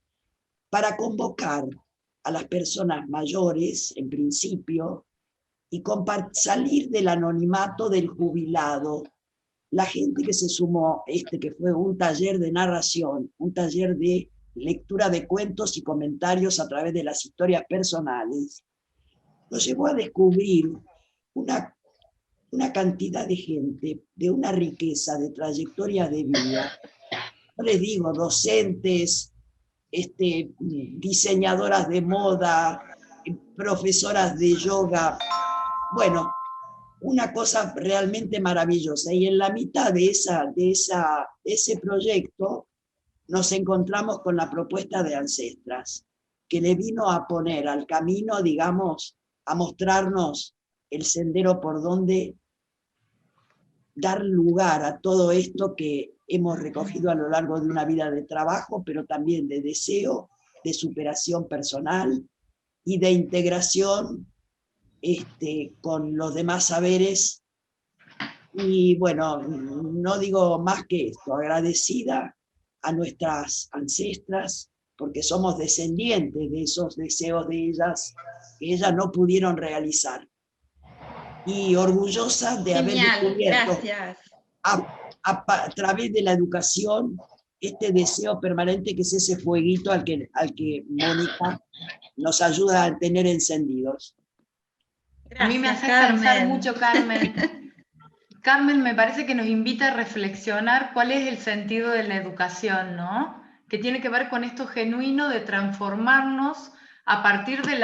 para convocar a las personas mayores, en principio, y salir del anonimato del jubilado. La gente que se sumó, que fue un taller de narración, un taller de lectura de cuentos y comentarios a través de las historias personales, nos llevó a descubrir una cantidad de gente, de una riqueza, de trayectorias de vida. No les digo docentes, diseñadoras de moda, profesoras de yoga, bueno, una cosa realmente maravillosa. Y en la mitad de ese proyecto nos encontramos con la propuesta de Ancestras, que le vino a poner al camino, digamos, a mostrarnos el sendero por donde dar lugar a todo esto que hemos recogido a lo largo de una vida de trabajo, pero también de deseo, de superación personal y de integración con los demás saberes. Y bueno, no digo más que esto, agradecida a nuestras ancestras, porque somos descendientes de esos deseos de ellas, que ellas no pudieron realizar. Y orgullosa de haber descubierto a través de la educación este deseo permanente, que es ese fueguito al que Mónica nos ayuda a tener encendidos.
Gracias, a mí me hace pensar mucho, Carmen. Carmen, me parece que nos invita a reflexionar cuál es el sentido de la educación, ¿no? Que tiene que ver con esto genuino de transformarnos a partir de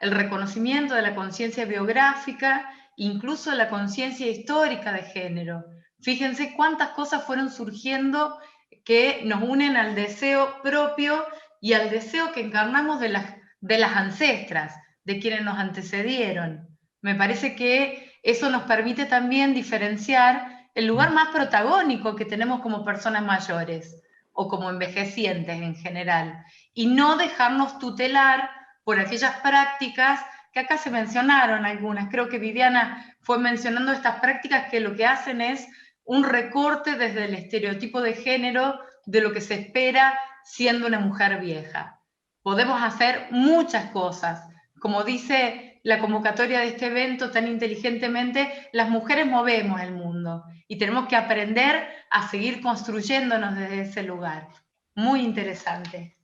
el reconocimiento de la conciencia biográfica, incluso la conciencia histórica de género. Fíjense cuántas cosas fueron surgiendo que nos unen al deseo propio y al deseo que encarnamos de las ancestras, de quienes nos antecedieron. Me parece que eso nos permite también diferenciar el lugar más protagónico que tenemos como personas mayores, o como envejecientes en general, y no dejarnos tutelar por aquellas prácticas que acá se mencionaron algunas. Creo que Viviana fue mencionando estas prácticas que lo que hacen es un recorte desde el estereotipo de género de lo que se espera siendo una mujer vieja. Podemos hacer muchas cosas. Como dice la convocatoria de este evento tan inteligentemente, las mujeres movemos el mundo y tenemos que aprender a seguir construyéndonos desde ese lugar. Muy interesante.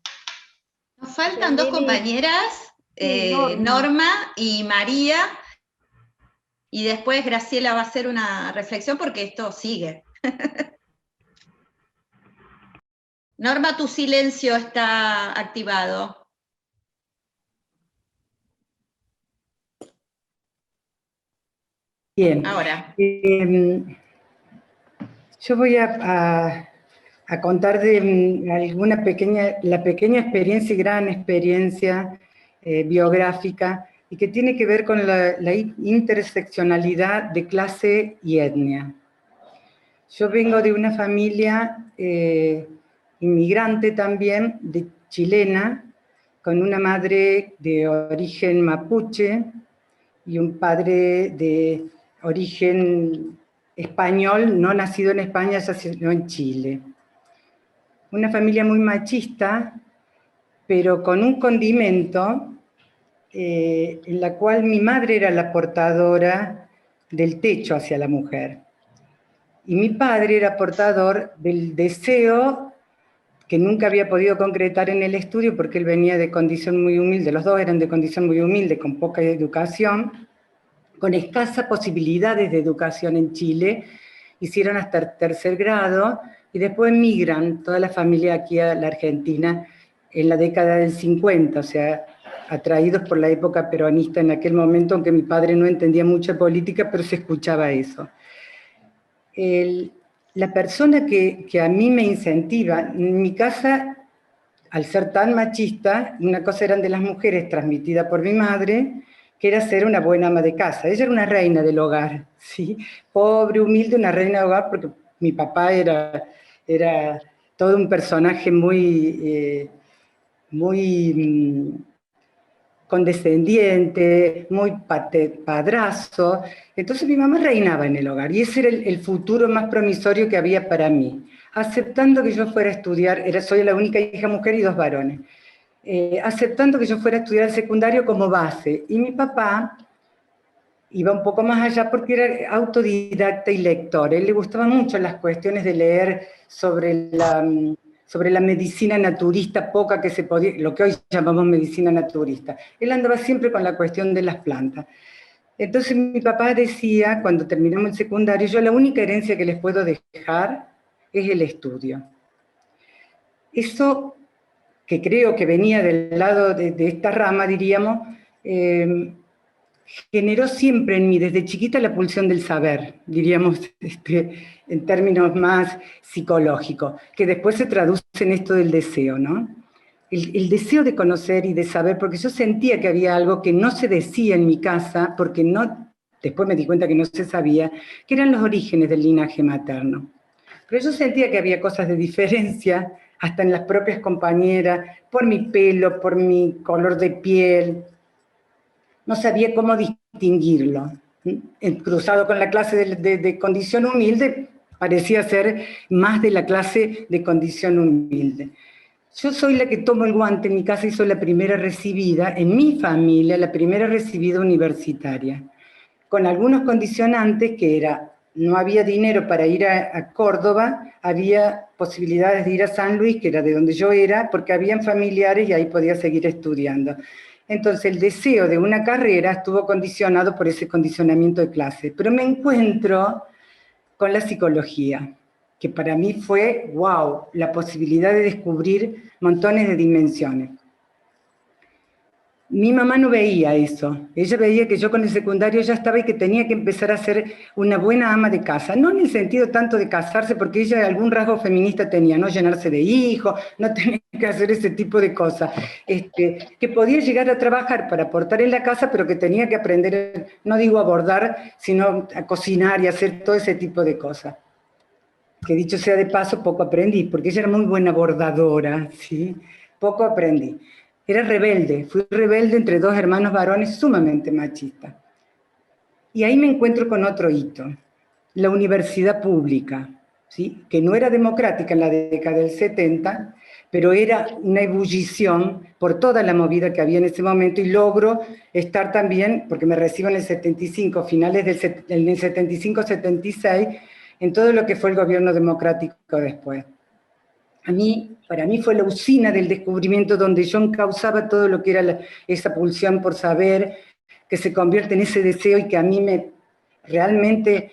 Nos faltan dos compañeras, Norma y María, y después Graciela va a hacer una reflexión porque esto sigue. Norma, tu silencio está activado.
Bien.
Ahora.
Yo voy a contar de la pequeña experiencia y gran experiencia biográfica, y que tiene que ver con la interseccionalidad de clase y etnia. Yo vengo de una familia inmigrante también, chilena, con una madre de origen mapuche y un padre de origen español, no nacido en España, sino en Chile. Una familia muy machista, pero con un condimento en la cual mi madre era la portadora del techo hacia la mujer. Y mi padre era portador del deseo que nunca había podido concretar en el estudio, porque él venía de condición muy humilde, los dos eran de condición muy humilde, con poca educación, con escasas posibilidades de educación en Chile, hicieron hasta el tercer grado, y después migran toda la familia aquí a la Argentina en la década del 50, o sea, atraídos por la época peronista en aquel momento, aunque mi padre no entendía mucha política, pero se escuchaba eso. La persona que a mí me incentiva, en mi casa, al ser tan machista, una cosa eran de las mujeres transmitida por mi madre, que era ser una buena ama de casa. Ella era una reina del hogar, ¿sí? Pobre, humilde, una reina del hogar, porque mi papá era todo un personaje muy condescendiente, muy padrazo. Entonces mi mamá reinaba en el hogar y ese era el futuro más promisorio que había para mí. Aceptando que yo fuera a estudiar, soy la única hija mujer y 2 varones, aceptando que yo fuera a estudiar el secundario como base. Y mi papá iba un poco más allá porque era autodidacta y lector. A él le gustaban mucho las cuestiones de leer sobre la medicina naturista, poca que se podía, lo que hoy llamamos medicina naturista. Él andaba siempre con la cuestión de las plantas. Entonces mi papá decía, cuando terminamos el secundario, yo la única herencia que les puedo dejar es el estudio. Eso, que creo que venía del lado de esta rama, diríamos, generó siempre en mí, desde chiquita, la pulsión del saber, diríamos en términos más psicológicos, que después se traduce en esto del deseo, ¿no? El deseo de conocer y de saber, porque yo sentía que había algo que no se decía en mi casa, porque después me di cuenta que no se sabía, que eran los orígenes del linaje materno. Pero yo sentía que había cosas de diferencia, hasta en las propias compañeras, por mi pelo, por mi color de piel. No sabía cómo distinguirlo. Cruzado con la clase de condición humilde, parecía ser más de la clase de condición humilde. Yo soy la que tomo el guante en mi casa y soy la primera recibida, en mi familia, la primera recibida universitaria, con algunos condicionantes que era, no había dinero para ir a Córdoba, había posibilidades de ir a San Luis, que era de donde yo era, porque habían familiares y ahí podía seguir estudiando. Entonces el deseo de una carrera estuvo condicionado por ese condicionamiento de clase. Pero me encuentro con la psicología, que para mí fue, wow, la posibilidad de descubrir montones de dimensiones. Mi mamá no veía eso. Ella veía que yo con el secundario ya estaba y que tenía que empezar a ser una buena ama de casa. No en el sentido tanto de casarse, porque ella algún rasgo feminista tenía, no llenarse de hijos, no tener que hacer ese tipo de cosas. Que podía llegar a trabajar para aportar en la casa, pero que tenía que aprender, no digo a bordar, sino a cocinar y hacer todo ese tipo de cosas. Que dicho sea de paso, poco aprendí, porque ella era muy buena bordadora, ¿sí? Poco aprendí. Era rebelde, fui rebelde entre 2 hermanos varones sumamente machistas. Y ahí me encuentro con otro hito, la universidad pública, ¿sí? Que no era democrática en la década del 70, pero era una ebullición por toda la movida que había en ese momento y logro estar también, porque me recibo en el 75, finales del 75-76, en todo lo que fue el gobierno democrático después. Para mí fue la usina del descubrimiento donde yo encauzaba todo lo que era esa pulsión por saber, que se convierte en ese deseo y que a mí realmente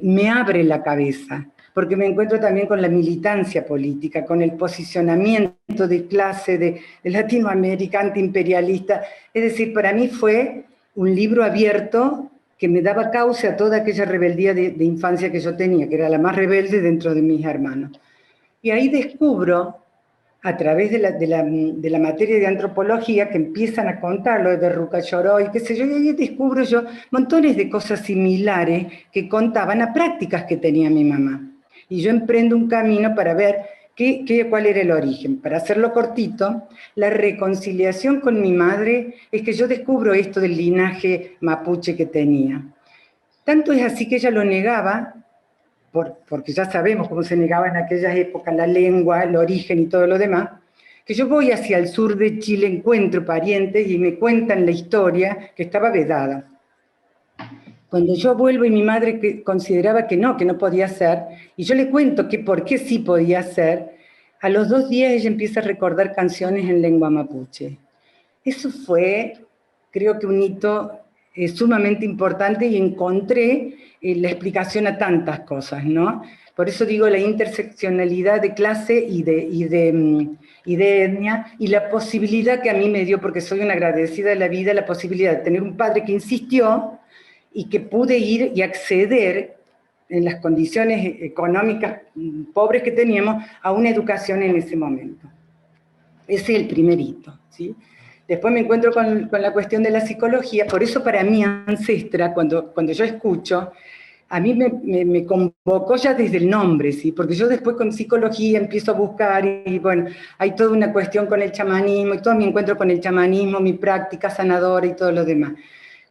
me abre la cabeza, porque me encuentro también con la militancia política, con el posicionamiento de clase de Latinoamérica antiimperialista. Es decir, para mí fue un libro abierto que me daba cauce a toda aquella rebeldía de infancia que yo tenía, que era la más rebelde dentro de mis hermanos. Y ahí descubro, a través de la materia de antropología, que empiezan a contar lo de Rucayoroy, qué sé yo, y ahí descubro yo montones de cosas similares que contaban a prácticas que tenía mi mamá. Y yo emprendo un camino para ver cuál era el origen. Para hacerlo cortito, la reconciliación con mi madre es que yo descubro esto del linaje mapuche que tenía. Tanto es así que ella lo negaba, porque ya sabemos cómo se negaba en aquellas épocas la lengua, el origen y todo lo demás, que yo voy hacia el sur de Chile, encuentro parientes y me cuentan la historia que estaba vedada. Cuando yo vuelvo y mi madre consideraba que no podía ser, y yo le cuento que por qué sí podía ser, a los 2 días ella empieza a recordar canciones en lengua mapuche. Eso fue, creo que un hito sumamente importante y encontré la explicación a tantas cosas, ¿no? Por eso digo la interseccionalidad de clase y de etnia y la posibilidad que a mí me dio, porque soy una agradecida de la vida, la posibilidad de tener un padre que insistió y que pude ir y acceder en las condiciones económicas pobres que teníamos a una educación en ese momento. Ese es el primer hito, ¿sí? Después me encuentro con la cuestión de la psicología, por eso para mí ancestra, cuando yo escucho, a mí me convocó ya desde el nombre, ¿sí? Porque yo después con psicología empiezo a buscar y bueno, hay toda una cuestión con el chamanismo y todo mi encuentro con el chamanismo, mi práctica sanadora y todo lo demás.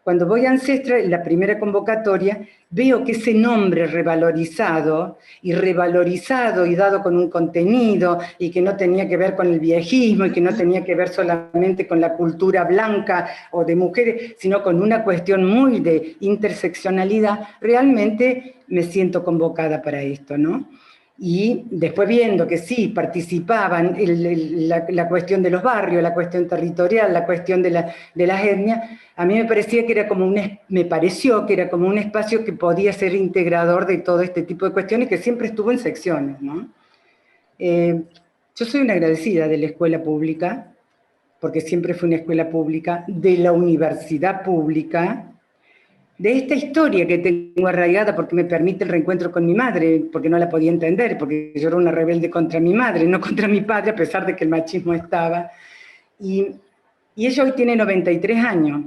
Cuando voy a Ancestra, en la primera convocatoria, veo que ese nombre revalorizado y dado con un contenido y que no tenía que ver con el viejismo y que no tenía que ver solamente con la cultura blanca o de mujeres, sino con una cuestión muy de interseccionalidad, realmente me siento convocada para esto, ¿no? Y después viendo que sí, participaban la cuestión de los barrios, la cuestión territorial, la cuestión de las etnias, a mí me pareció que era como un espacio que podía ser integrador de todo este tipo de cuestiones que siempre estuvo en secciones, ¿no? Yo soy una agradecida de la escuela pública, porque siempre fue una escuela pública, de la universidad pública, de esta historia que tengo arraigada porque me permite el reencuentro con mi madre, porque no la podía entender, porque yo era una rebelde contra mi madre, no contra mi padre, a pesar de que el machismo estaba. Y ella hoy tiene 93 años,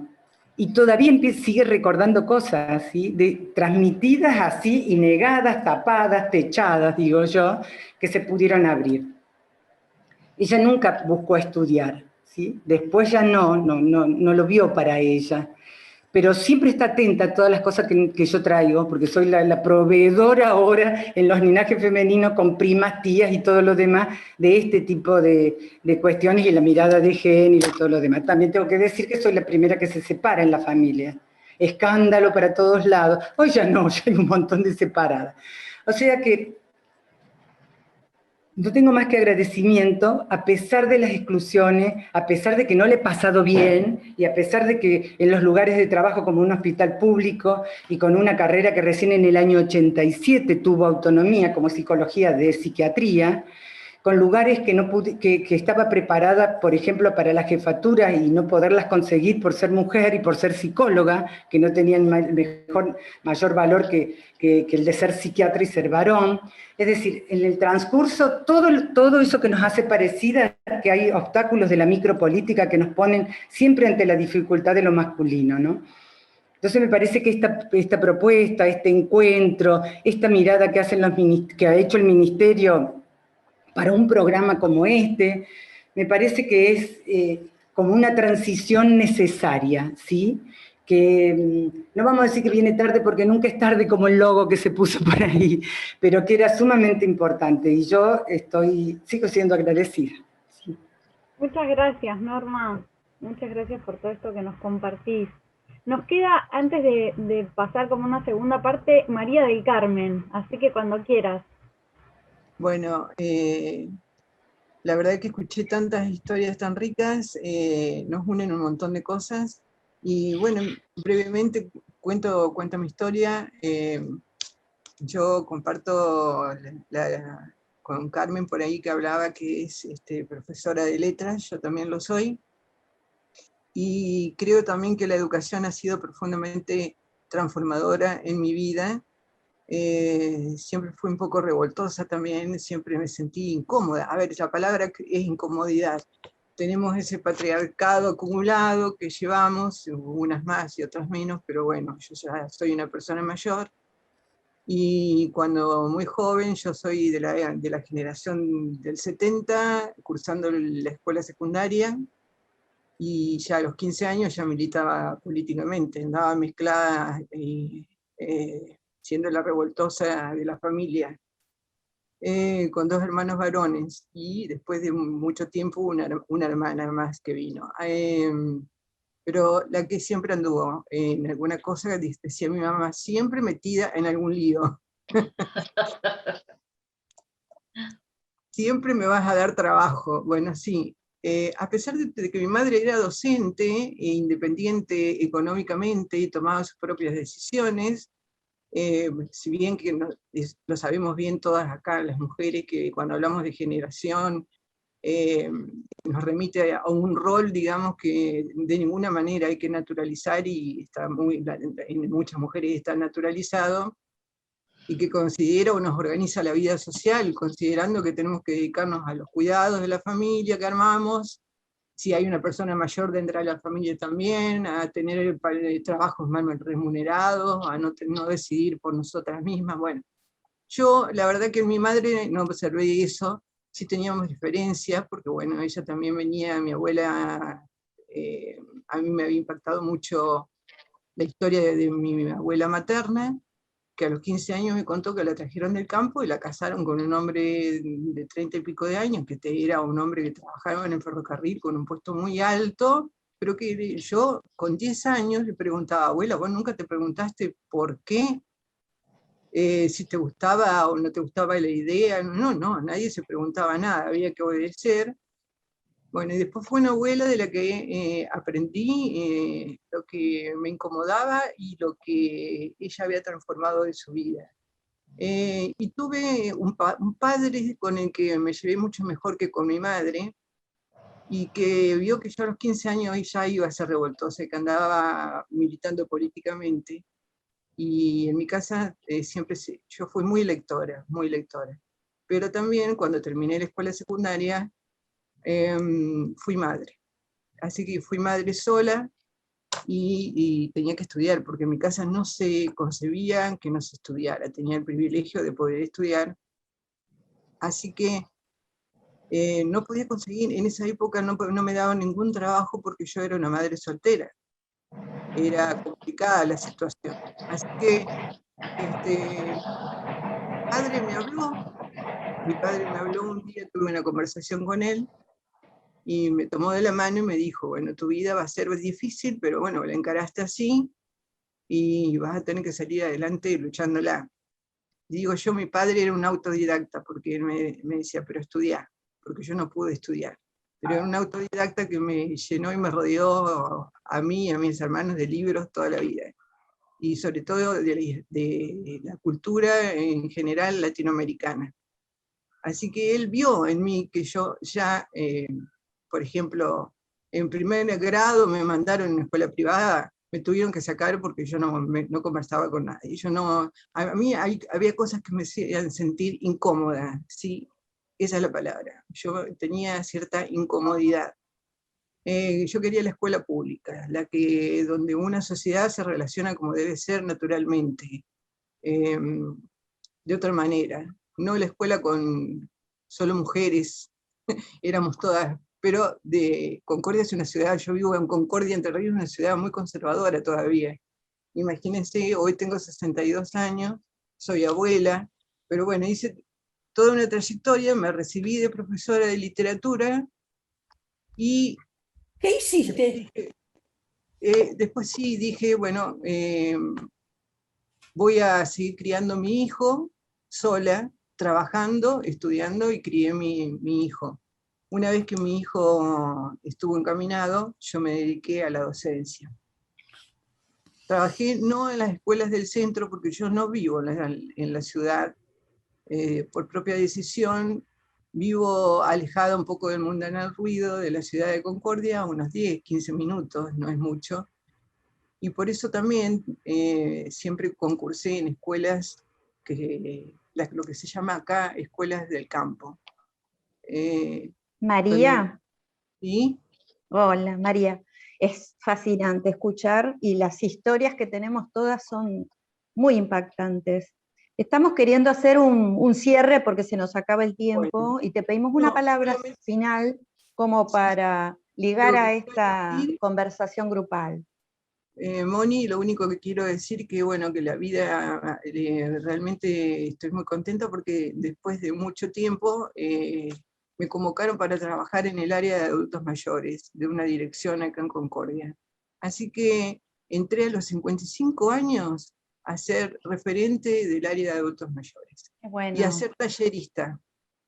y todavía sigue recordando cosas, ¿sí? Transmitidas así, y negadas, tapadas, techadas, digo yo, que se pudieron abrir. Ella nunca buscó estudiar, ¿sí? Después ya no lo vio para ella. Pero siempre está atenta a todas las cosas que yo traigo, porque soy la proveedora ahora en los linajes femeninos con primas, tías y todo lo demás, de este tipo de cuestiones y la mirada de género y todo lo demás. También tengo que decir que soy la primera que se separa en la familia. Escándalo para todos lados. Hoy ya no, ya hay un montón de separadas. O sea que no tengo más que agradecimiento, a pesar de las exclusiones, a pesar de que no le he pasado bien, y a pesar de que en los lugares de trabajo como un hospital público, y con una carrera que recién en el año 87 tuvo autonomía como psicología de psiquiatría, con lugares que estaba preparada, por ejemplo, para la jefatura y no poderlas conseguir por ser mujer y por ser psicóloga, que no tenían mayor valor que el de ser psiquiatra y ser varón. Es decir, en el transcurso, todo eso que nos hace parecida, que hay obstáculos de la micropolítica que nos ponen siempre ante la dificultad de lo masculino, ¿no? Entonces me parece que esta propuesta, este encuentro, esta mirada que ha hecho el Ministerio para un programa como este, me parece que es como una transición necesaria, ¿sí? Que no vamos a decir que viene tarde porque nunca es tarde como el logo que se puso por ahí, pero que era sumamente importante y yo sigo siendo agradecida. ¿Sí?
Muchas gracias, Norma. Muchas gracias por todo esto que nos compartís. Nos queda, antes de pasar como una segunda parte, María del Carmen, así que cuando quieras.
Bueno, la verdad que escuché tantas historias tan ricas, nos unen un montón de cosas, y bueno, brevemente cuento mi historia. Yo comparto con Carmen por ahí que hablaba que es profesora de letras, yo también lo soy, y creo también que la educación ha sido profundamente transformadora en mi vida. Siempre fui un poco revoltosa también, siempre me sentí incómoda. A ver, la palabra es incomodidad. Tenemos ese patriarcado acumulado que llevamos, unas más y otras menos, pero bueno, yo ya soy una persona mayor, y cuando muy joven, yo soy de la generación del 70, cursando la escuela secundaria, y ya a los 15 años ya militaba políticamente, andaba mezclada siendo la revoltosa de la familia, con 2 hermanos varones, y después de mucho tiempo una hermana más que vino. Pero la que siempre anduvo en alguna cosa, decía mi mamá, siempre metida en algún lío. Siempre me vas a dar trabajo. Bueno, sí. A pesar de que mi madre era docente, e independiente económicamente, y tomaba sus propias decisiones, si bien que lo sabemos bien todas acá las mujeres, que cuando hablamos de generación nos remite a un rol, digamos, que de ninguna manera hay que naturalizar, y en muchas mujeres está naturalizado, y que considera o nos organiza la vida social, considerando que tenemos que dedicarnos a los cuidados de la familia que armamos, si hay una persona mayor dentro de la familia también, a tener trabajos mal remunerados, a no decidir por nosotras mismas. Bueno, yo la verdad que en mi madre no observé eso, sí teníamos diferencias, porque bueno, ella también venía, mi abuela, a mí me había impactado mucho la historia de mi abuela materna, que a los 15 años me contó que la trajeron del campo y la casaron con un hombre de 30 y pico de años, que era un hombre que trabajaba en el ferrocarril con un puesto muy alto, pero que yo con 10 años le preguntaba, abuela, ¿vos nunca te preguntaste por qué? Si te gustaba o no te gustaba la idea? No, nadie se preguntaba nada, había que obedecer. Bueno, y después fue una abuela de la que aprendí lo que me incomodaba y lo que ella había transformado de su vida. Y tuve un padre con el que me llevé mucho mejor que con mi madre, y que vio que yo a los 15 años ya iba a ser revoltosa, que andaba militando políticamente. Y en mi casa siempre yo fui muy lectora, pero también cuando terminé la escuela secundaria, fui madre. Así que fui madre sola y tenía que estudiar, porque en mi casa no se concebía que no se estudiara, tenía el privilegio de poder estudiar. Así que no podía conseguir, en esa época no me daban ningún trabajo porque yo era una madre soltera. Era complicada la situación. Así que mi padre me habló un día, tuve una conversación con él, y me tomó de la mano y me dijo, bueno, tu vida va a ser difícil, pero bueno, la encaraste así, y vas a tener que salir adelante luchándola. Y digo yo, mi padre era un autodidacta, porque él me decía, pero estudiá, porque yo no pude estudiar. Pero era un autodidacta que me llenó y me rodeó a mí y a mis hermanos de libros toda la vida. Y sobre todo de la cultura en general latinoamericana. Así que él vio en mí que yo ya, por ejemplo, en primer grado me mandaron a una escuela privada, me tuvieron que sacar porque yo no conversaba con nadie. A mí había cosas que me hacían sentir incómoda, ¿sí? Esa es la palabra. Yo tenía cierta incomodidad. Yo quería la escuela pública, donde una sociedad se relaciona como debe ser naturalmente, de otra manera. No la escuela con solo mujeres, éramos todas, pero Concordia es una ciudad, yo vivo en Concordia, Entre Ríos, una ciudad muy conservadora todavía. Imagínense, hoy tengo 62 años, soy abuela, pero bueno, hice toda una trayectoria, me recibí de profesora de literatura, y...
¿Qué hiciste?
Después sí, dije, bueno, voy a seguir criando a mi hijo sola, trabajando, estudiando, y crié mi hijo. Una vez que mi hijo estuvo encaminado, yo me dediqué a la docencia. Trabajé no en las escuelas del centro, porque yo no vivo en la ciudad, por propia decisión, vivo alejada un poco del mundanal ruido de la ciudad de Concordia, unos 10, 15 minutos, no es mucho, y por eso también siempre concursé en escuelas, lo que se llama acá escuelas del campo.
María.
¿Sí?
Hola, María. Es fascinante escuchar, y las historias que tenemos todas son muy impactantes. Estamos queriendo hacer un cierre porque se nos acaba el tiempo, y te pedimos una palabra final como para ligar a esta conversación grupal.
Moni, lo único que quiero decir que bueno, que la vida, realmente estoy muy contenta porque después de mucho tiempo me convocaron para trabajar en el área de adultos mayores, de una dirección acá en Concordia. Así que entré a los 55 años a ser referente del área de adultos mayores.
Bueno.
Y a ser tallerista,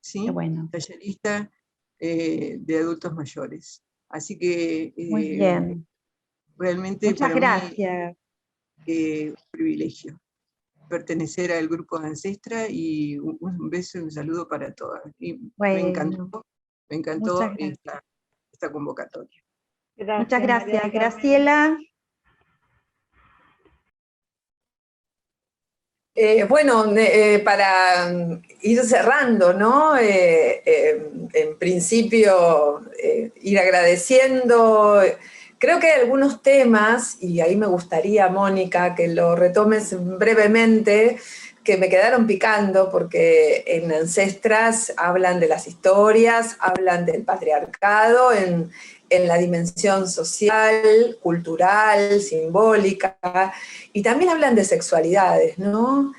¿sí?
Bueno.
Tallerista de adultos mayores. Así que...
Muy bien.
Realmente
muchas
para
gracias.
mí un privilegio pertenecer al grupo de Ancestra, y un beso y un saludo para todas. Y
bueno,
me encantó esta convocatoria.
Gracias, muchas gracias, Graciela.
Para ir cerrando, ¿no? En principio, ir agradeciendo. Creo que hay algunos temas, y ahí me gustaría, Mónica, que lo retomes brevemente, que me quedaron picando, porque en Ancestras hablan de las historias, hablan del patriarcado en la dimensión social, cultural, simbólica, y también hablan de sexualidades, ¿no?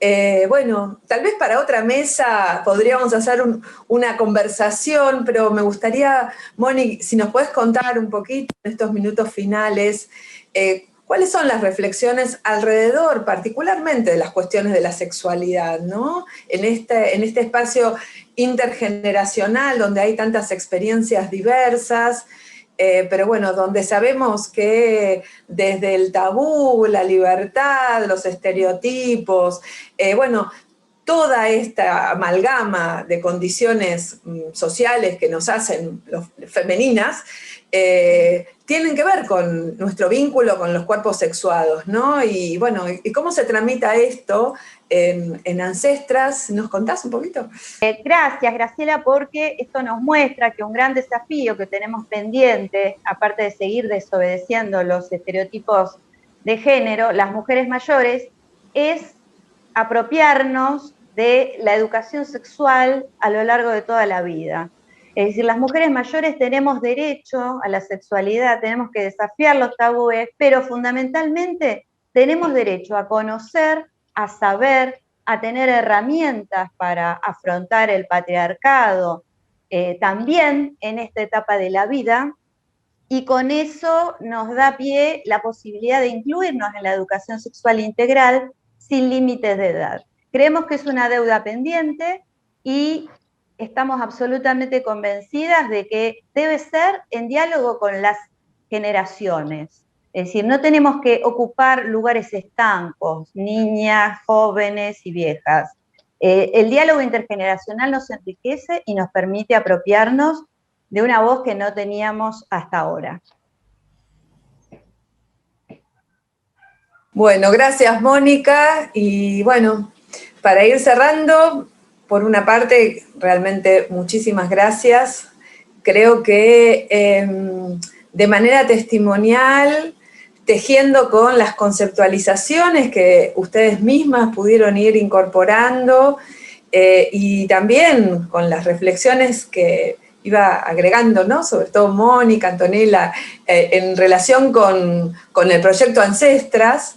Tal vez para otra mesa podríamos hacer una conversación, pero me gustaría, Moni, si nos puedes contar un poquito en estos minutos finales, ¿cuáles son las reflexiones alrededor, particularmente de las cuestiones de la sexualidad, ¿no? En este espacio intergeneracional donde hay tantas experiencias diversas, pero bueno, donde sabemos que desde el tabú, la libertad, los estereotipos, toda esta amalgama de condiciones sociales que nos hacen femeninas, tienen que ver con nuestro vínculo con los cuerpos sexuados, ¿no? Y ¿cómo se tramita esto en Ancestras? ¿Nos contás un poquito?
Gracias, Graciela, porque esto nos muestra que un gran desafío que tenemos pendiente, aparte de seguir desobedeciendo los estereotipos de género, las mujeres mayores, es apropiarnos de la educación sexual a lo largo de toda la vida. Es decir, las mujeres mayores tenemos derecho a la sexualidad, tenemos que desafiar los tabúes, pero fundamentalmente tenemos derecho a conocer, a saber, a tener herramientas para afrontar el patriarcado también en esta etapa de la vida, y con eso nos da pie la posibilidad de incluirnos en la educación sexual integral sin límites de edad. Creemos que es una deuda pendiente y estamos absolutamente convencidas de que debe ser en diálogo con las generaciones. Es decir, no tenemos que ocupar lugares estancos, niñas, jóvenes y viejas. El diálogo intergeneracional nos enriquece y nos permite apropiarnos de una voz que no teníamos hasta ahora.
Bueno, gracias, Mónica. Y para ir cerrando, por una parte, realmente muchísimas gracias. Creo que de manera testimonial, tejiendo con las conceptualizaciones que ustedes mismas pudieron ir incorporando, y también con las reflexiones que iba agregando, ¿no? Sobre todo Mónica, Antonella, en relación con el proyecto Ancestras,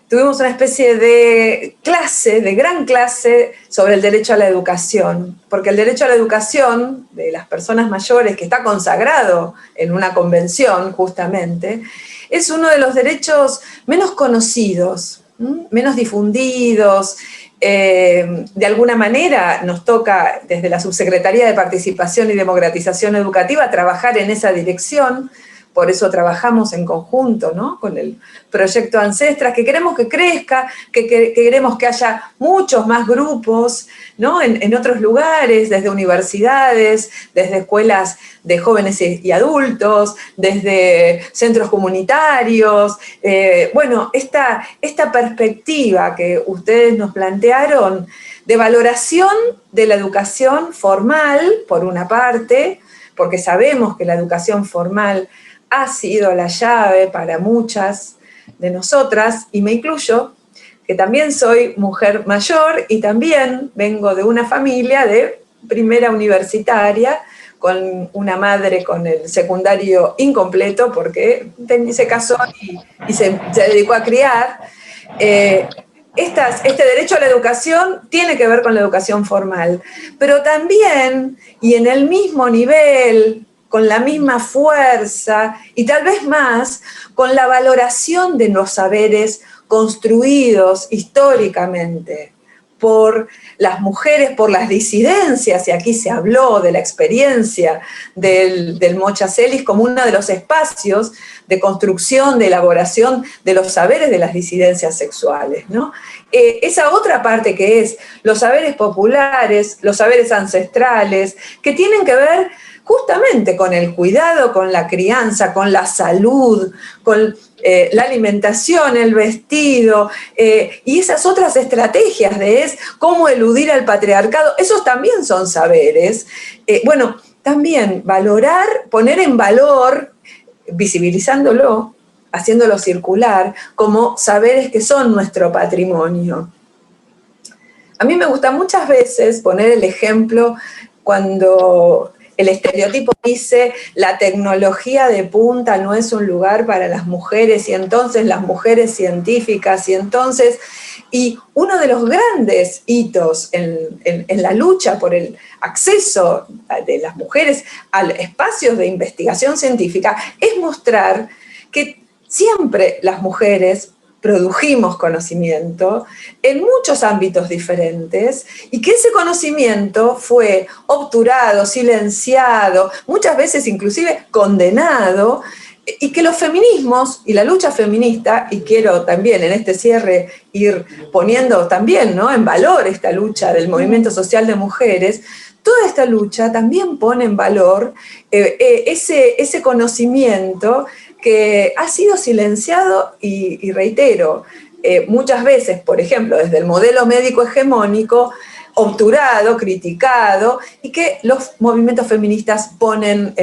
tuvimos una especie de clase, de gran clase, sobre el derecho a la educación, porque el derecho a la educación de las personas mayores, que está consagrado en una convención justamente, es uno de los derechos menos conocidos, menos difundidos. De alguna manera nos toca desde la Subsecretaría de Participación y Democratización Educativa trabajar en esa dirección. Por eso trabajamos en conjunto, ¿no? Con el proyecto Ancestras, que queremos que crezca, que queremos que haya muchos más grupos, ¿no? En otros lugares, desde universidades, desde escuelas de jóvenes y adultos, desde centros comunitarios. Esta perspectiva que ustedes nos plantearon de valoración de la educación formal, por una parte, porque sabemos que la educación formal ha sido la llave para muchas de nosotras, y me incluyo, que también soy mujer mayor y también vengo de una familia de primera universitaria, con una madre con el secundario incompleto, porque se casó y se dedicó a criar. Este derecho a la educación tiene que ver con la educación formal, pero también, y en el mismo nivel, con la misma fuerza, y tal vez más, con la valoración de los saberes construidos históricamente por las mujeres, por las disidencias, y aquí se habló de la experiencia del Mochacelis como uno de los espacios de construcción, de elaboración de los saberes de las disidencias sexuales, ¿no? esa otra parte que es los saberes populares, los saberes ancestrales, que tienen que ver justamente con el cuidado, con la crianza, con la salud, con la alimentación, el vestido, y esas otras estrategias de cómo eludir al patriarcado, esos también son saberes. Bueno, también valorar, poner en valor, visibilizándolo, haciéndolo circular, como saberes que son nuestro patrimonio. A mí me gusta muchas veces poner el ejemplo cuando el estereotipo dice la tecnología de punta no es un lugar para las mujeres y entonces las mujeres científicas y uno de los grandes hitos en la lucha por el acceso de las mujeres a espacios de investigación científica es mostrar que siempre las mujeres produjimos conocimiento en muchos ámbitos diferentes y que ese conocimiento fue obturado, silenciado, muchas veces inclusive condenado, y que los feminismos y la lucha feminista, y quiero también en este cierre ir poniendo también, ¿no?, en valor esta lucha del movimiento social de mujeres, toda esta lucha también pone en valor ese conocimiento que ha sido silenciado y reitero, muchas veces, por ejemplo, desde el modelo médico hegemónico, obturado, criticado, y que los movimientos feministas ponen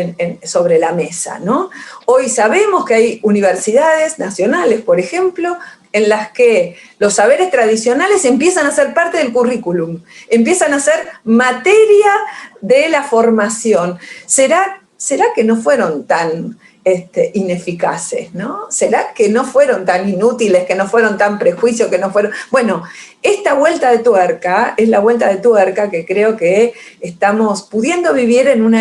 sobre la mesa, ¿no? Hoy sabemos que hay universidades nacionales, por ejemplo, en las que los saberes tradicionales empiezan a ser parte del currículum, empiezan a ser materia de la formación. ¿Será que no fueron tan ineficaces, ¿no? ¿Será que no fueron tan inútiles, que no fueron tan prejuicios, que no fueron...? Bueno, esta vuelta de tuerca es la vuelta de tuerca que creo que estamos pudiendo vivir en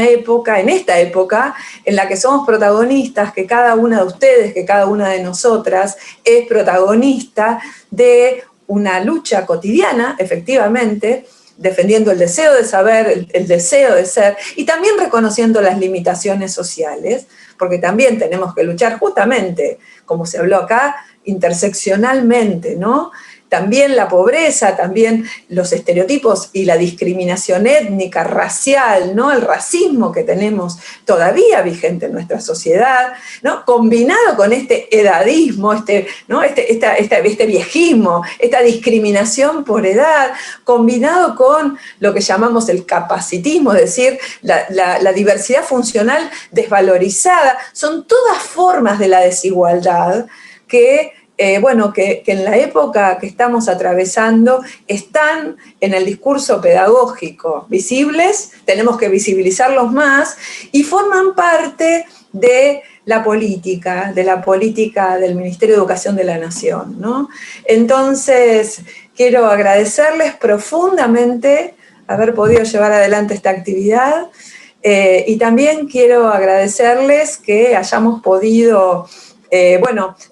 esta época, en la que somos protagonistas, que cada una de ustedes, que cada una de nosotras es protagonista de una lucha cotidiana, efectivamente, defendiendo el deseo de saber, el deseo de ser, y también reconociendo las limitaciones sociales, porque también tenemos que luchar justamente, como se habló acá, interseccionalmente, ¿no? También la pobreza, también los estereotipos y la discriminación étnica, racial, ¿no? El racismo que tenemos todavía vigente en nuestra sociedad, ¿no? Combinado con este edadismo, ¿no? este viejismo, esta discriminación por edad, combinado con lo que llamamos el capacitismo, es decir, la diversidad funcional desvalorizada, son todas formas de la desigualdad que en la época que estamos atravesando están en el discurso pedagógico visibles, tenemos que visibilizarlos más, y forman parte de la política del Ministerio de Educación de la Nación, ¿no? Entonces, quiero agradecerles profundamente haber podido llevar adelante esta actividad, y también quiero agradecerles que hayamos podido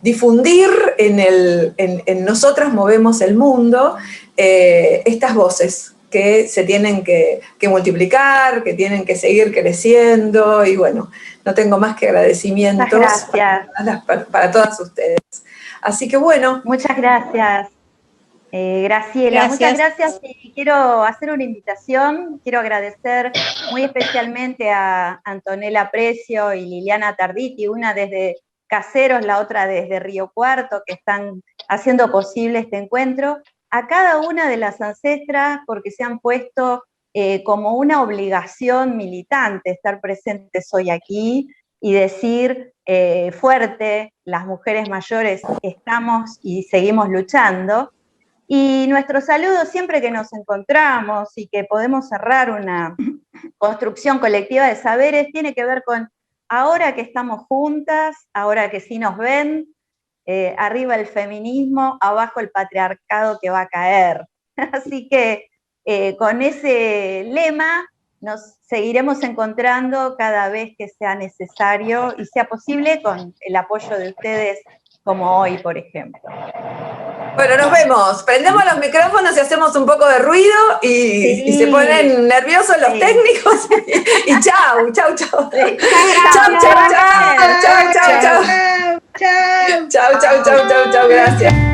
difundir en Nosotras Movemos el Mundo estas voces que se tienen que multiplicar, que tienen que seguir creciendo, y bueno, no tengo más que agradecimientos para todas ustedes. Así que bueno.
Muchas gracias, Graciela. Muchas gracias, y quiero hacer una invitación. Quiero agradecer muy especialmente a Antonella Precio y Liliana Tarditi, una desde Caseros, la otra desde Río Cuarto, que están haciendo posible este encuentro, a cada una de las ancestras, porque se han puesto como una obligación militante estar presentes hoy aquí y decir fuerte, las mujeres mayores estamos y seguimos luchando. Y nuestro saludo siempre que nos encontramos y que podemos cerrar una construcción colectiva de saberes tiene que ver con ahora que estamos juntas, ahora que sí nos ven, arriba el feminismo, abajo el patriarcado que va a caer. Así que con ese lema nos seguiremos encontrando cada vez que sea necesario y sea posible con el apoyo de ustedes como hoy, por ejemplo.
Bueno, nos vemos. Prendemos los micrófonos y hacemos un poco de ruido y se ponen nerviosos los técnicos. Y chau, chau, chau. Chau, chau, chau. Chau, chau, chau. Chau, chau, chau, chau, chau. Gracias.